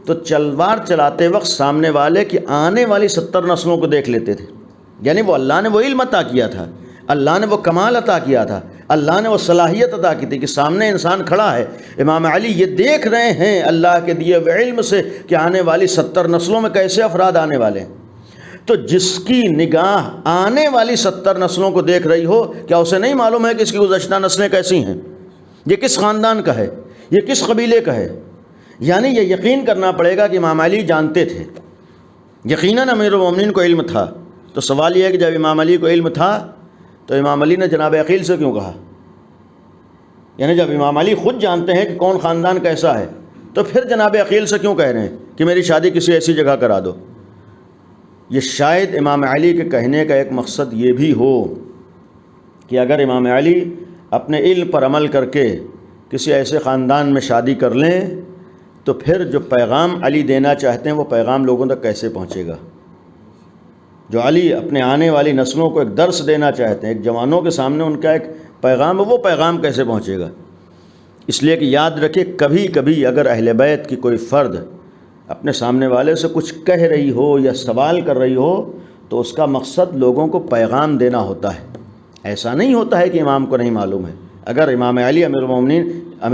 تو تلوار چلاتے وقت سامنے والے کی آنے والی 70 نسلوں کو دیکھ لیتے تھے، یعنی وہ اللہ نے وہ علم عطا کیا تھا، اللہ نے وہ کمال عطا کیا تھا، اللہ نے وہ صلاحیت عطا کی تھی کہ سامنے انسان کھڑا ہے، امام علی یہ دیکھ رہے ہیں اللہ کے دیے ہوئے علم سے کہ آنے والی 70 نسلوں میں کیسے افراد آنے والے ہیں۔ تو جس کی نگاہ آنے والی 70 نسلوں کو دیکھ رہی ہو، کیا اسے نہیں معلوم ہے کہ اس کی گزشتہ نسلیں کیسی ہیں، یہ کس خاندان کا ہے، یہ کس قبیلے کا ہے؟ یعنی یہ یقین کرنا پڑے گا کہ امام علی جانتے تھے، یقیناً امیر المومنین کو علم تھا۔ تو سوال یہ ہے کہ جب امام علی کو علم تھا تو امام علی نے جناب عقیل سے کیوں کہا؟ یعنی جب امام علی خود جانتے ہیں کہ کون خاندان کیسا ہے تو پھر جناب عقیل سے کیوں کہہ رہے ہیں کہ میری شادی کسی ایسی جگہ کرا دو؟ یہ شاید امام علی کے کہنے کا ایک مقصد یہ بھی ہو کہ اگر امام علی اپنے علم پر عمل کر کے کسی ایسے خاندان میں شادی کر لیں تو پھر جو پیغام علی دینا چاہتے ہیں وہ پیغام لوگوں تک کیسے پہنچے گا؟ جو علی اپنے آنے والی نسلوں کو ایک درس دینا چاہتے ہیں، ایک جوانوں کے سامنے ان کا ایک پیغام ہے، وہ پیغام کیسے پہنچے گا؟ اس لیے کہ یاد رکھے، کبھی کبھی اگر اہل بیت کی کوئی فرد اپنے سامنے والے سے کچھ کہہ رہی ہو یا سوال کر رہی ہو تو اس کا مقصد لوگوں کو پیغام دینا ہوتا ہے، ایسا نہیں ہوتا ہے کہ امام کو نہیں معلوم ہے۔ اگر امام علی امیر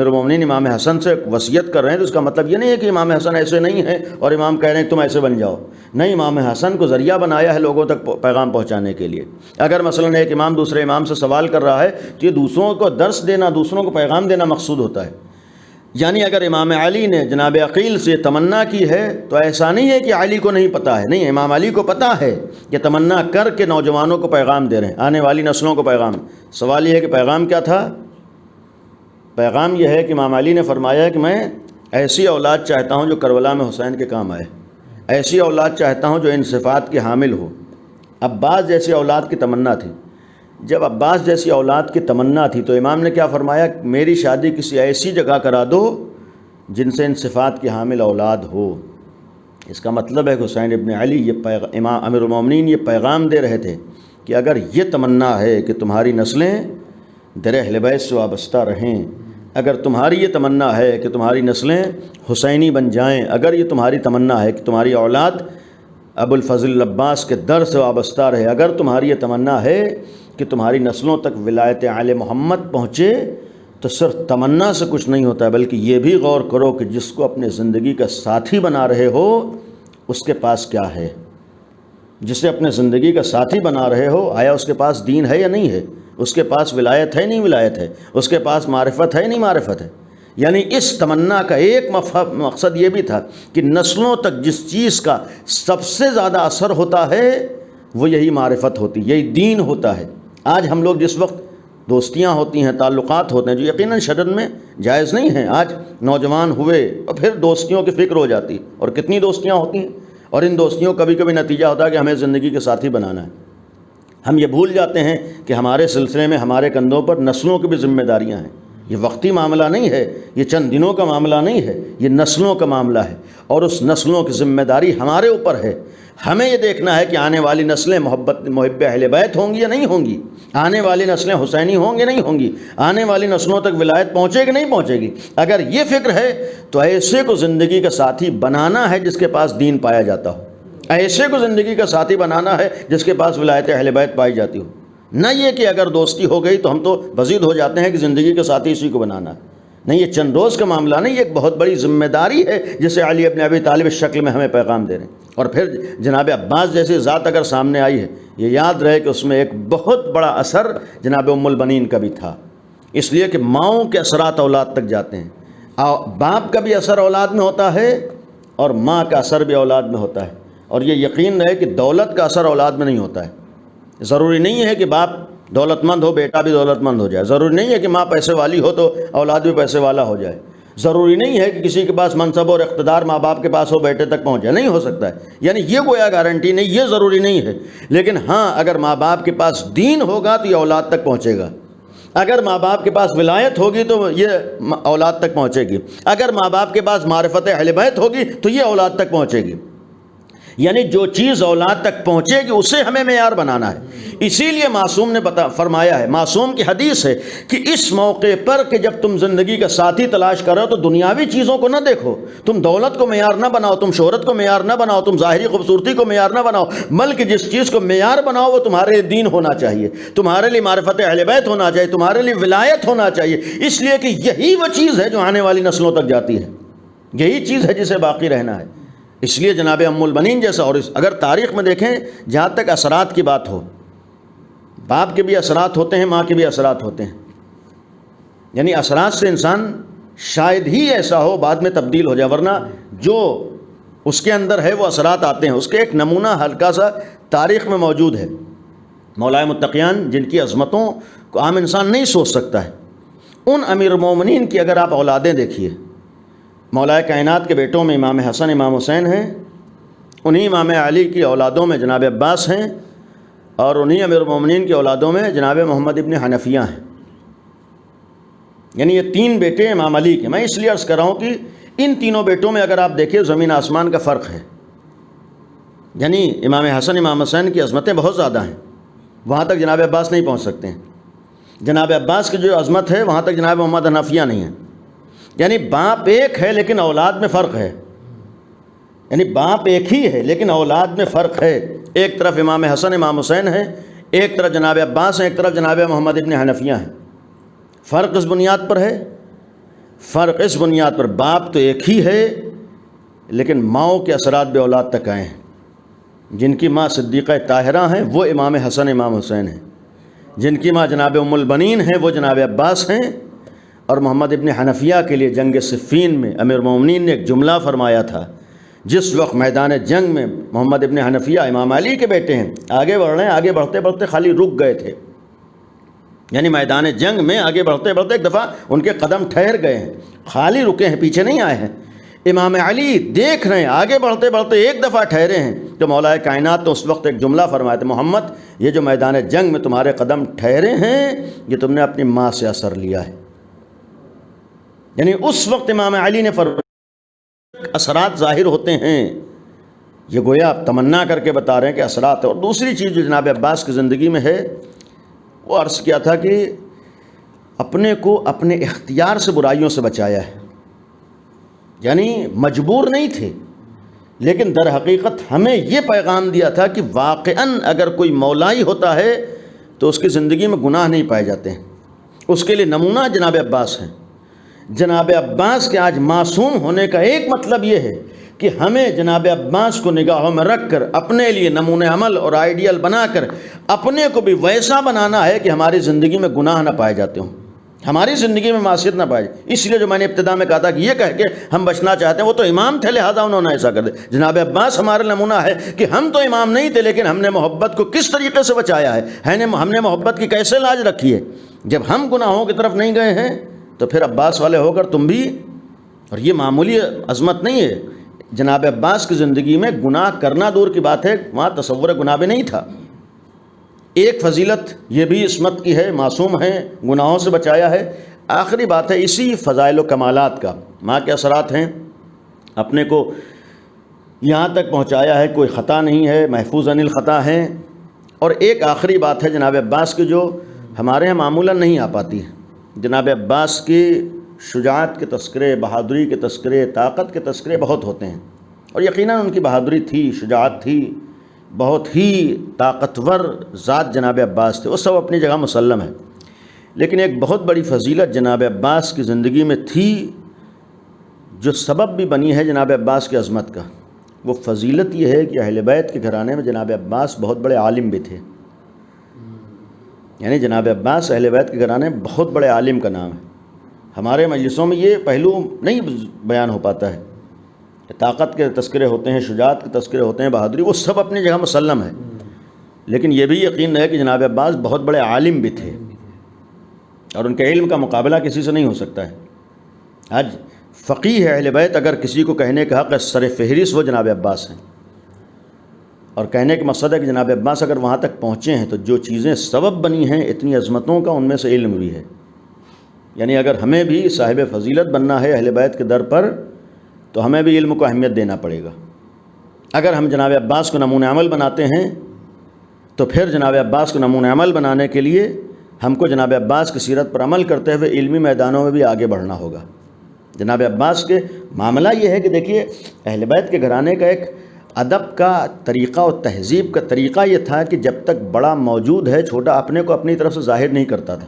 المومنین امام حسن سے وصیت کر رہے ہیں تو اس کا مطلب یہ نہیں ہے کہ امام حسن ایسے نہیں ہیں اور امام کہہ رہے ہیں تم ایسے بن جاؤ، نہیں، امام حسن کو ذریعہ بنایا ہے لوگوں تک پیغام پہنچانے کے لیے۔ اگر مثلا ایک امام دوسرے امام سے سوال کر رہا ہے تو یہ دوسروں کو درس دینا، دوسروں کو پیغام دینا مقصود ہوتا ہے۔ یعنی اگر امام علی نے جناب عقیل سے تمنا کی ہے تو ایسا نہیں ہے کہ علی کو نہیں پتہ ہے، نہیں، امام علی کو پتہ ہے کہ تمنا کر کے نوجوانوں کو پیغام دے رہے ہیں، آنے والی نسلوں کو پیغام۔ سوال یہ ہے کہ پیغام کیا تھا؟ پیغام یہ ہے کہ امام علی نے فرمایا کہ میں ایسی اولاد چاہتا ہوں جو کربلا میں حسین کے کام آئے، ایسی اولاد چاہتا ہوں جو ان صفات کی حامل ہو۔ عباس جیسی اولاد کی تمنا تھی۔ جب عباس جیسی اولاد کی تمنا تھی تو امام نے کیا فرمایا؟ میری شادی کسی ایسی جگہ کرا دو جن سے ان صفات کی حامل اولاد ہو۔ اس کا مطلب ہے کہ حسین ابن علی یہ امام امیر المومنین یہ پیغام دے رہے تھے کہ اگر یہ تمنا ہے کہ تمہاری نسلیں در اہل بیت سے وابستہ رہیں، اگر تمہاری یہ تمنا ہے کہ تمہاری نسلیں حسینی بن جائیں، اگر یہ تمہاری تمنا ہے کہ تمہاری اولاد ابو الفضل عباس کے در سے وابستہ رہے، اگر تمہاری یہ تمنا ہے کہ تمہاری نسلوں تک ولایت آل محمد پہنچے، تو صرف تمنا سے کچھ نہیں ہوتا ہے، بلکہ یہ بھی غور کرو کہ جس کو اپنے زندگی کا ساتھی بنا رہے ہو اس کے پاس کیا ہے۔ جسے اپنے زندگی کا ساتھی بنا رہے ہو، آیا اس کے پاس دین ہے یا نہیں ہے، اس کے پاس ولایت ہے نہیں ولایت ہے، اس کے پاس معرفت ہے نہیں معرفت ہے۔ یعنی اس تمنا کا ایک مقصد یہ بھی تھا کہ نسلوں تک جس چیز کا سب سے زیادہ اثر ہوتا ہے وہ یہی معرفت ہوتی، یہی دین ہوتا ہے۔ آج ہم لوگ جس وقت دوستیاں ہوتی ہیں، تعلقات ہوتے ہیں جو یقیناً شرع میں جائز نہیں ہیں، آج نوجوان ہوئے اور پھر دوستیوں کی فکر ہو جاتی، اور کتنی دوستیاں ہوتی ہیں، اور ان دوستیوں کبھی کبھی نتیجہ ہوتا ہے کہ ہمیں زندگی کے ساتھی بنانا ہے۔ ہم یہ بھول جاتے ہیں کہ ہمارے سلسلے میں ہمارے کندھوں پر نسلوں کی بھی ذمہ داریاں ہیں۔ یہ وقتی معاملہ نہیں ہے، یہ چند دنوں کا معاملہ نہیں ہے، یہ نسلوں کا معاملہ ہے، اور اس نسلوں کی ذمہ داری ہمارے اوپر ہے۔ ہمیں یہ دیکھنا ہے کہ آنے والی نسلیں محب اہل بیت ہوں گی یا نہیں ہوں گی، آنے والی نسلیں حسینی ہوں گی نہیں ہوں گی، آنے والی نسلوں تک ولایت پہنچے گی نہیں پہنچے گی۔ اگر یہ فکر ہے تو ایسے کو زندگی کا ساتھی بنانا ہے جس کے پاس دین پایا جاتا ہو، ایسے کو زندگی کا ساتھی بنانا ہے جس کے پاس ولایت اہل بیت پائی جاتی ہو، نہ یہ کہ اگر دوستی ہو گئی تو ہم تو بزید ہو جاتے ہیں کہ زندگی کا ساتھی اسی کو بنانا ہے۔ نہیں، یہ چند روز کا معاملہ نہیں، یہ ایک بہت بڑی ذمہ داری ہے جسے علی ابن ابی طالب اس شکل میں ہمیں پیغام دے رہے ہیں۔ اور پھر جناب عباس جیسی ذات اگر سامنے آئی ہے، یہ یاد رہے کہ اس میں ایک بہت بڑا اثر جناب ام البنین کا بھی تھا، اس لیے کہ ماؤں کے اثرات اولاد تک جاتے ہیں، باپ کا بھی اثر اولاد میں ہوتا ہے اور ماں کا اثر بھی اولاد میں ہوتا ہے۔ اور یہ یقین رہے کہ دولت کا اثر اولاد میں نہیں ہوتا ہے۔ ضروری نہیں ہے کہ باپ دولت مند ہو بیٹا بھی دولت مند ہو جائے، ضروری نہیں ہے کہ ماں پیسے والی ہو تو اولاد بھی پیسے والا ہو جائے، ضروری نہیں ہے کہ کسی کے پاس منصب اور اقتدار ماں باپ کے پاس ہو بیٹے تک پہنچ جائے، نہیں ہو سکتا ہے، یعنی یہ گویا گارنٹی نہیں، یہ ضروری نہیں ہے۔ لیکن ہاں، اگر ماں باپ کے پاس دین ہوگا تو یہ اولاد تک پہنچے گا، اگر ماں باپ کے پاس ولایت ہوگی تو یہ اولاد تک پہنچے گی، اگر ماں باپ کے پاس معرفت اہل بیت ہوگی تو یہ اولاد تک پہنچے گی۔ یعنی جو چیز اولاد تک پہنچے گی اسے ہمیں معیار بنانا ہے۔ اسی لیے معصوم نے فرمایا ہے، معصوم کی حدیث ہے کہ اس موقع پر کہ جب تم زندگی کا ساتھی تلاش کرو تو دنیاوی چیزوں کو نہ دیکھو، تم دولت کو معیار نہ بناؤ، تم شہرت کو معیار نہ بناؤ، تم ظاہری خوبصورتی کو معیار نہ بناؤ، بلکہ جس چیز کو معیار بناؤ وہ تمہارے لیے دین ہونا چاہیے، تمہارے لیے معرفت اہل بیت ہونا چاہیے، تمہارے لیے ولایت ہونا چاہیے، اس لیے کہ یہی وہ چیز ہے جو آنے والی نسلوں تک جاتی ہے، یہی چیز ہے جسے باقی رہنا ہے۔ اس لیے جناب ام البنین جیسا، اور اگر تاریخ میں دیکھیں جہاں تک اثرات کی بات ہو، باپ کے بھی اثرات ہوتے ہیں، ماں کے بھی اثرات ہوتے ہیں، یعنی اثرات سے انسان شاید ہی ایسا ہو بعد میں تبدیل ہو جائے، ورنہ جو اس کے اندر ہے وہ اثرات آتے ہیں۔ اس کے ایک نمونہ ہلکا سا تاریخ میں موجود ہے، مولائے متقیان جن کی عظمتوں کو عام انسان نہیں سوچ سکتا ہے، ان امیر المومنین کی اگر آپ اولادیں دیکھیے، مولائے کائنات کے بیٹوں میں امام حسن امام حسین ہیں، انہی امام علی کی اولادوں میں جناب عباس ہیں، اور انہی امیر المومنین کی اولادوں میں جناب محمد ابن حنفیہ ہیں۔ یعنی یہ تین بیٹے امام علی کے۔ میں اس لیے عرض کر رہا ہوں کہ ان تینوں بیٹوں میں اگر آپ دیکھیں زمین آسمان کا فرق ہے، یعنی امام حسن امام حسین کی عظمتیں بہت زیادہ ہیں، وہاں تک جناب عباس نہیں پہنچ سکتے ہیں۔ جناب عباس کی جو عظمت ہے وہاں تک جناب محمد حنفیہ نہیں ہیں۔ یعنی باپ ایک ہے لیکن اولاد میں فرق ہے، یعنی باپ ایک ہی ہے لیکن اولاد میں فرق ہے۔ ایک طرف امام حسن امام حسین ہیں، ایک طرف جناب عباس ہیں، ایک طرف جناب محمد ابن حنفیہ ہیں۔ فرق اس بنیاد پر ہے، فرق اس بنیاد پر باپ تو ایک ہی ہے لیکن ماؤں کے اثرات بے اولاد تک آئے ہیں۔ جن کی ماں صدیقہ طاہرہ ہیں وہ امام حسن امام حسین ہیں، جن کی ماں جناب ام البنین ہیں وہ جناب عباس ہیں۔ اور محمد ابن حنفیہ کے لیے جنگ صفین میں امیر المومنین نے ایک جملہ فرمایا تھا، جس وقت میدان جنگ میں محمد ابن حنفیہ امام علی کے بیٹے ہیں، آگے بڑھ رہے ہیں، آگے بڑھتے بڑھتے خالی رک گئے تھے، یعنی میدان جنگ میں آگے بڑھتے بڑھتے ایک دفعہ ان کے قدم ٹھہر گئے ہیں، خالی رکے ہیں، پیچھے نہیں آئے ہیں۔ امام علی دیکھ رہے ہیں، آگے بڑھتے بڑھتے ایک دفعہ ٹھہرے ہیں، تو مولا کائنات نے اس وقت ایک جملہ فرمایا تھا، محمد یہ جو میدان جنگ میں تمہارے قدم ٹھہرے ہیں یہ تم نے اپنی ماں سے اثر لیا ہے۔ یعنی اس وقت امام علی نے فرمایا اثرات ظاہر ہوتے ہیں، یہ گویا آپ تمنا کر کے بتا رہے ہیں کہ اثرات ہے۔ اور دوسری چیز جو جناب عباس کی زندگی میں ہے، وہ عرض کیا تھا کہ اپنے کو اپنے اختیار سے برائیوں سے بچایا ہے، یعنی مجبور نہیں تھے، لیکن در حقیقت ہمیں یہ پیغام دیا تھا کہ واقعاً اگر کوئی مولائی ہوتا ہے تو اس کی زندگی میں گناہ نہیں پائے جاتے ہیں۔ اس کے لیے نمونہ جناب عباس ہیں۔ جناب عباس کے آج معصوم ہونے کا ایک مطلب یہ ہے کہ ہمیں جناب عباس کو نگاہوں میں رکھ کر اپنے لیے نمونہ عمل اور آئیڈیل بنا کر اپنے کو بھی ویسا بنانا ہے کہ ہماری زندگی میں گناہ نہ پائے جاتے ہوں، ہماری زندگی میں معصیت نہ پائے جائے۔ اس لیے جو میں نے ابتدا میں کہا تھا کہ یہ کہہ کے ہم بچنا چاہتے ہیں، وہ تو امام تھے لہذا انہوں نے ایسا کر دیا۔ جناب عباس ہمارا نمونہ ہے کہ ہم تو امام نہیں تھے لیکن ہم نے محبت کو کس طریقے سے بچایا ہے، ہم نے محبت کی کیسے لاج رکھی ہے۔ جب ہم گناہوں کی طرف نہیں گئے ہیں تو پھر عباس والے ہو کر تم بھی، اور یہ معمولی عظمت نہیں ہے۔ جناب عباس کی زندگی میں گناہ کرنا دور کی بات ہے، وہاں تصور گناہ بھی نہیں تھا۔ ایک فضیلت یہ بھی عصمت کی ہے، معصوم ہیں، گناہوں سے بچایا ہے۔ آخری بات ہے اسی فضائل و کمالات کا، ماں کے اثرات ہیں، اپنے کو یہاں تک پہنچایا ہے، کوئی خطا نہیں ہے، محفوظ عن الخطا ہیں۔ اور ایک آخری بات ہے جناب عباس کی جو ہمارے یہاں معمولاً نہیں آ پاتی ہے۔ جناب عباس کی شجاعت کے تذکرے، بہادری کے تذکرے، طاقت کے تذکرے بہت ہوتے ہیں، اور یقیناً ان کی بہادری تھی، شجاعت تھی، بہت ہی طاقتور ذات جناب عباس تھے، وہ سب اپنی جگہ مسلم ہے۔ لیکن ایک بہت بڑی فضیلت جناب عباس کی زندگی میں تھی جو سبب بھی بنی ہے جناب عباس کی عظمت کا۔ وہ فضیلت یہ ہے کہ اہل بیت کے گھرانے میں جناب عباس بہت بڑے عالم بھی تھے، یعنی جناب عباس اہل بیت کے گھرانے میں بہت بڑے عالم کا نام ہے۔ ہمارے مجلسوں میں یہ پہلو نہیں بیان ہو پاتا ہے، طاقت کے تذکرے ہوتے ہیں، شجاعت کے تذکرے ہوتے ہیں، بہادری، وہ سب اپنی جگہ مسلم ہے، لیکن یہ بھی یقین ہے کہ جناب عباس بہت بڑے عالم بھی تھے، اور ان کے علم کا مقابلہ کسی سے نہیں ہو سکتا ہے۔ آج فقیہ اہل بیت اگر کسی کو کہنے کا حق ہے، سر فہرست وہ جناب عباس ہیں، اور کہنے کا مقصد ہے کہ جناب عباس اگر وہاں تک پہنچے ہیں تو جو چیزیں سبب بنی ہیں اتنی عظمتوں کا ان میں سے علم بھی ہے. یعنی اگر ہمیں بھی صاحب فضیلت بننا ہے اہل بیت کے در پر تو ہمیں بھی علم کو اہمیت دینا پڑے گا. اگر ہم جناب عباس کو نمونہ عمل بناتے ہیں تو پھر جناب عباس کو نمونہ عمل بنانے کے لیے ہم کو جناب عباس کی سیرت پر عمل کرتے ہوئے علمی میدانوں میں بھی آگے بڑھنا ہوگا. جناب عباس کے معاملہ یہ ہے کہ دیکھیے اہل بیت کے گھرانے کا ایک ادب کا طریقہ اور تہذیب کا طریقہ یہ تھا کہ جب تک بڑا موجود ہے چھوٹا اپنے کو اپنی طرف سے ظاہر نہیں کرتا تھا.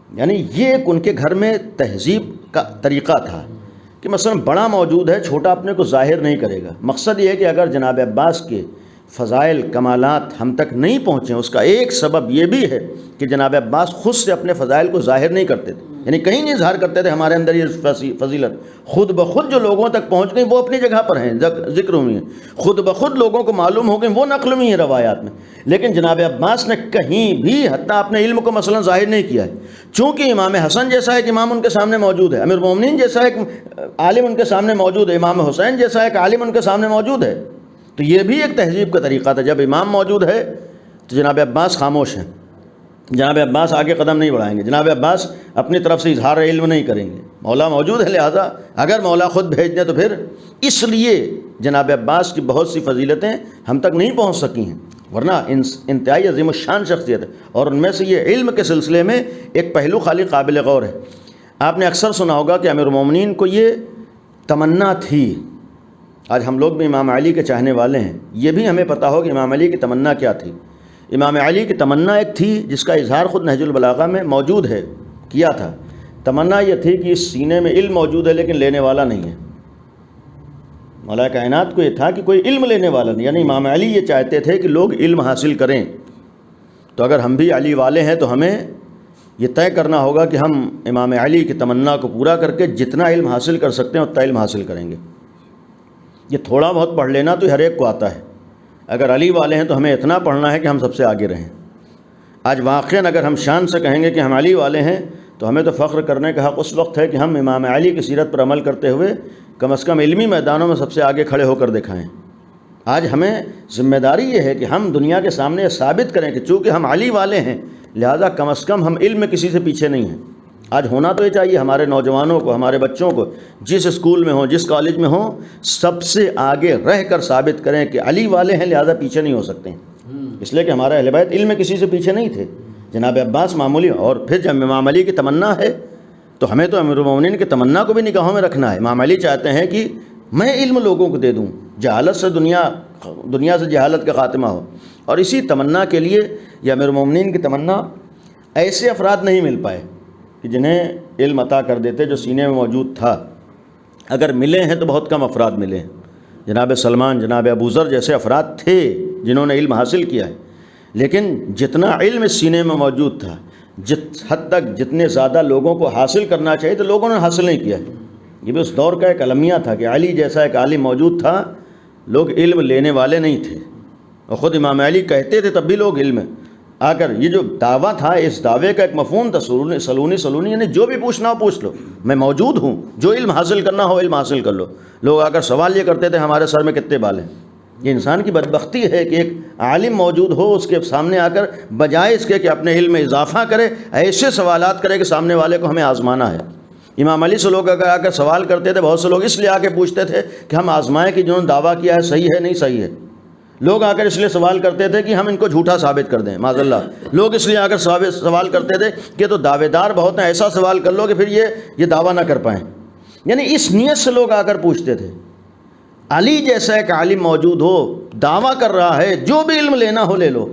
یعنی یہ ایک ان کے گھر میں تہذیب کا طریقہ تھا کہ مثلا بڑا موجود ہے چھوٹا اپنے کو ظاہر نہیں کرے گا. مقصد یہ ہے کہ اگر جناب عباس کے فضائل کمالات ہم تک نہیں پہنچے اس کا ایک سبب یہ بھی ہے کہ جناب عباس خود سے اپنے فضائل کو ظاہر نہیں کرتے تھے. یعنی کہیں نہیں اظہار کرتے تھے ہمارے اندر یہ فضیلت. خود بخود جو لوگوں تک پہنچ گئی وہ اپنی جگہ پر ہیں, ذکر ہوئی ہیں, خود بخود لوگوں کو معلوم ہو گئی وہ نقل ہوئی ہیں روایات میں. لیکن جناب عباس نے کہیں بھی حتیٰ اپنے علم کو مثلا ظاہر نہیں کیا ہے. چونکہ امام حسن جیسا ایک امام ان کے سامنے موجود ہے, امیر المومنین جیسا ایک عالم ان کے سامنے موجود ہے, امام حسین جیسا ایک عالم ان کے سامنے موجود ہے. تو یہ بھی ایک تہذیب کا طریقہ تھا. جب امام موجود ہے تو جناب عباس خاموش ہیں, جناب عباس آگے قدم نہیں بڑھائیں گے, جناب عباس اپنی طرف سے اظہار علم نہیں کریں گے. مولا موجود ہے لہذا اگر مولا خود بھیج دیں تو پھر اس لیے جناب عباس کی بہت سی فضیلتیں ہم تک نہیں پہنچ سکی ہیں, ورنہ انتہائی عظیم الشان شخصیت ہے. اور ان میں سے یہ علم کے سلسلے میں ایک پہلو خالی قابل غور ہے. آپ نے اکثر سنا ہوگا کہ امیر المومنین کو یہ تمنا تھی. آج ہم لوگ بھی امام علی کے چاہنے والے ہیں, یہ بھی ہمیں پتہ ہو کہ امام علی کی تمنا کیا تھی. امام علی کی تمنا ایک تھی جس کا اظہار خود نہج البلاغہ میں موجود ہے, کیا تھا. تمنا یہ تھی کہ اس سینے میں علم موجود ہے لیکن لینے والا نہیں ہے. مولا کائنات کو یہ تھا کہ کوئی علم لینے والا نہیں. یعنی امام علی یہ چاہتے تھے کہ لوگ علم حاصل کریں. تو اگر ہم بھی علی والے ہیں تو ہمیں یہ طے کرنا ہوگا کہ ہم امام علی کی تمنا کو پورا کر کے جتنا علم حاصل کر سکتے ہیں اتنا علم حاصل کریں گے. یہ تھوڑا بہت پڑھ لینا تو ہر ایک کو آتا ہے. اگر علی والے ہیں تو ہمیں اتنا پڑھنا ہے کہ ہم سب سے آگے رہیں. آج واقعاً اگر ہم شان سے کہیں گے کہ ہم علی والے ہیں تو ہمیں تو فخر کرنے کا حق اس وقت ہے کہ ہم امام علی کی سیرت پر عمل کرتے ہوئے کم از کم علمی میدانوں میں سب سے آگے کھڑے ہو کر دکھائیں. آج ہمیں ذمہ داری یہ ہے کہ ہم دنیا کے سامنے یہ ثابت کریں کہ چونکہ ہم علی والے ہیں لہذا کم از کم ہم علم میں کسی سے پیچھے نہیں ہیں. آج ہونا تو یہ چاہیے ہمارے نوجوانوں کو, ہمارے بچوں کو, جس اسکول میں ہوں جس کالج میں ہوں, سب سے آگے رہ کر ثابت کریں کہ علی والے ہیں لہذا پیچھے نہیں ہو سکتے. اس لیے کہ ہمارے اہل بیت علم میں کسی سے پیچھے نہیں تھے. جناب عباس معمولی. اور پھر جب امام علی کی تمنا ہے تو ہمیں تو امیر المومنین کی تمنا کو بھی نگاہوں میں رکھنا ہے. امام علی چاہتے ہیں کہ میں علم لوگوں کو دے دوں, جہالت سے دنیا سے جہالت کا خاتمہ ہو. اور اسی تمنا کے لیے یا امیر المومنین کی تمنا ایسے افراد نہیں مل پائے کہ جنہیں علم عطا کر دیتے جو سینے میں موجود تھا. اگر ملے ہیں تو بہت کم افراد ملے ہیں. جناب سلمان, جناب ابو ذر جیسے افراد تھے جنہوں نے علم حاصل کیا ہے, لیکن جتنا علم اس سینے میں موجود تھا جس حد تک جتنے زیادہ لوگوں کو حاصل کرنا چاہیے تو لوگوں نے حاصل نہیں کیا. یہ بھی اس دور کا ایک المیہ تھا کہ علی جیسا ایک عالم موجود تھا, لوگ علم لینے والے نہیں تھے. اور خود امام علی کہتے تھے تب بھی لوگ علم آ کر, یہ جو دعویٰ تھا اس دعوے کا ایک مفہوم تھا سلونی, یعنی جو بھی پوچھنا ہو پوچھ لو, میں موجود ہوں, جو علم حاصل کرنا ہو علم حاصل کر لو. لوگ آ کر سوال یہ کرتے تھے ہمارے سر میں کتنے بال ہیں. یہ انسان کی بدبختی ہے کہ ایک عالم موجود ہو اس کے سامنے آ کر بجائے اس کے کہ اپنے علم میں اضافہ کرے ایسے سوالات کرے کہ سامنے والے کو ہمیں آزمانا ہے. امام علی سے لوگ اگر آ کر سوال کرتے تھے, بہت سے لوگ اس لیے آ کے پوچھتے تھے کہ ہم آزمائیں کہ جنہوں نے دعویٰ کیا ہے صحیح ہے نہیں صحیح ہے. لوگ آ کر اس لیے سوال کرتے تھے کہ ہم ان کو جھوٹا ثابت کر دیں معاذ اللہ. لوگ اس لیے آ کر سوال کرتے تھے کہ تو دعوے دار بہت ہیں, ایسا سوال کر لو کہ پھر یہ دعویٰ نہ کر پائیں. یعنی اس نیت سے لوگ آ کر پوچھتے تھے. علی جیسا ایک عالم موجود ہو, دعویٰ کر رہا ہے جو بھی علم لینا ہو لے لو,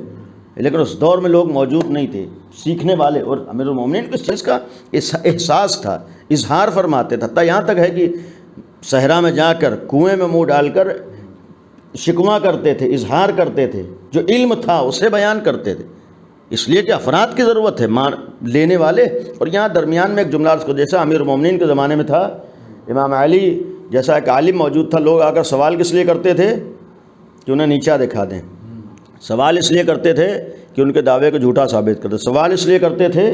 لیکن اس دور میں لوگ موجود نہیں تھے سیکھنے والے. اور امیر المومنین کو اس چیز کا احساس تھا, اظہار فرماتے تھے. حتیٰ یہاں تک ہے کہ صحرا میں جا کر کنویں میں منہ ڈال کر شکوہ کرتے تھے, اظہار کرتے تھے, جو علم تھا اسے بیان کرتے تھے. اس لیے کہ افراد کی ضرورت ہے لینے والے. اور یہاں درمیان میں ایک جملہ اس کو, جیسا امیر المومنین کے زمانے میں تھا, امام علی جیسا ایک عالم موجود تھا, لوگ آ کر سوال کس لیے کرتے تھے کہ انہیں نیچا دکھا دیں. سوال اس لیے کرتے تھے کہ ان کے دعوے کو جھوٹا ثابت کر دیں. سوال اس لیے کرتے تھے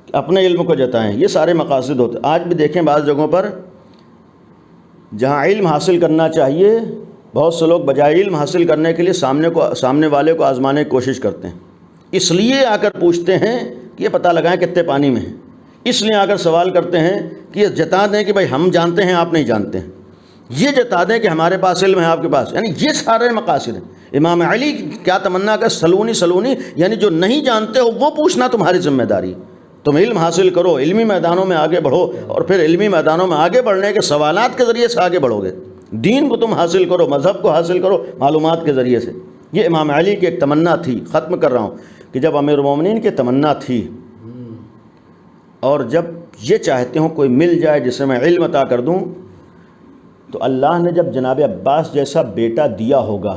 کہ اپنے علم کو جتائیں. یہ سارے مقاصد ہوتے. آج بھی دیکھیں بعض جگہوں پر جہاں علم حاصل کرنا چاہیے بہت سے لوگ بجائے علم حاصل کرنے کے لیے سامنے والے کو آزمانے کی کوشش کرتے ہیں، اس لیے آ کر پوچھتے ہیں کہ یہ پتہ لگائیں کتنے پانی میں ہیں، اس لیے آ کر سوال کرتے ہیں کہ یہ جتا دیں کہ بھائی ہم جانتے ہیں آپ نہیں جانتے ہیں، یہ جتا دیں کہ ہمارے پاس علم ہے آپ کے پاس، یعنی یہ سارے مقاصد ہیں۔ امام علی کیا تمنا کر سلونی یعنی جو نہیں جانتے ہو وہ پوچھنا تمہاری ذمہ داری، تم علم حاصل کرو، علمی میدانوں میں آگے بڑھو، اور پھر علمی میدانوں میں آگے بڑھنے کے سوالات کے ذریعے سے آگے بڑھو گے، دین کو تم حاصل کرو، مذہب کو حاصل کرو معلومات کے ذریعے سے۔ یہ امام علی کی ایک تمنا تھی۔ ختم کر رہا ہوں کہ جب امیر المومنین کی تمنا تھی اور جب یہ چاہتے ہوں کوئی مل جائے جسے میں علم عطا کر دوں، تو اللہ نے جب جناب عباس جیسا بیٹا دیا ہوگا،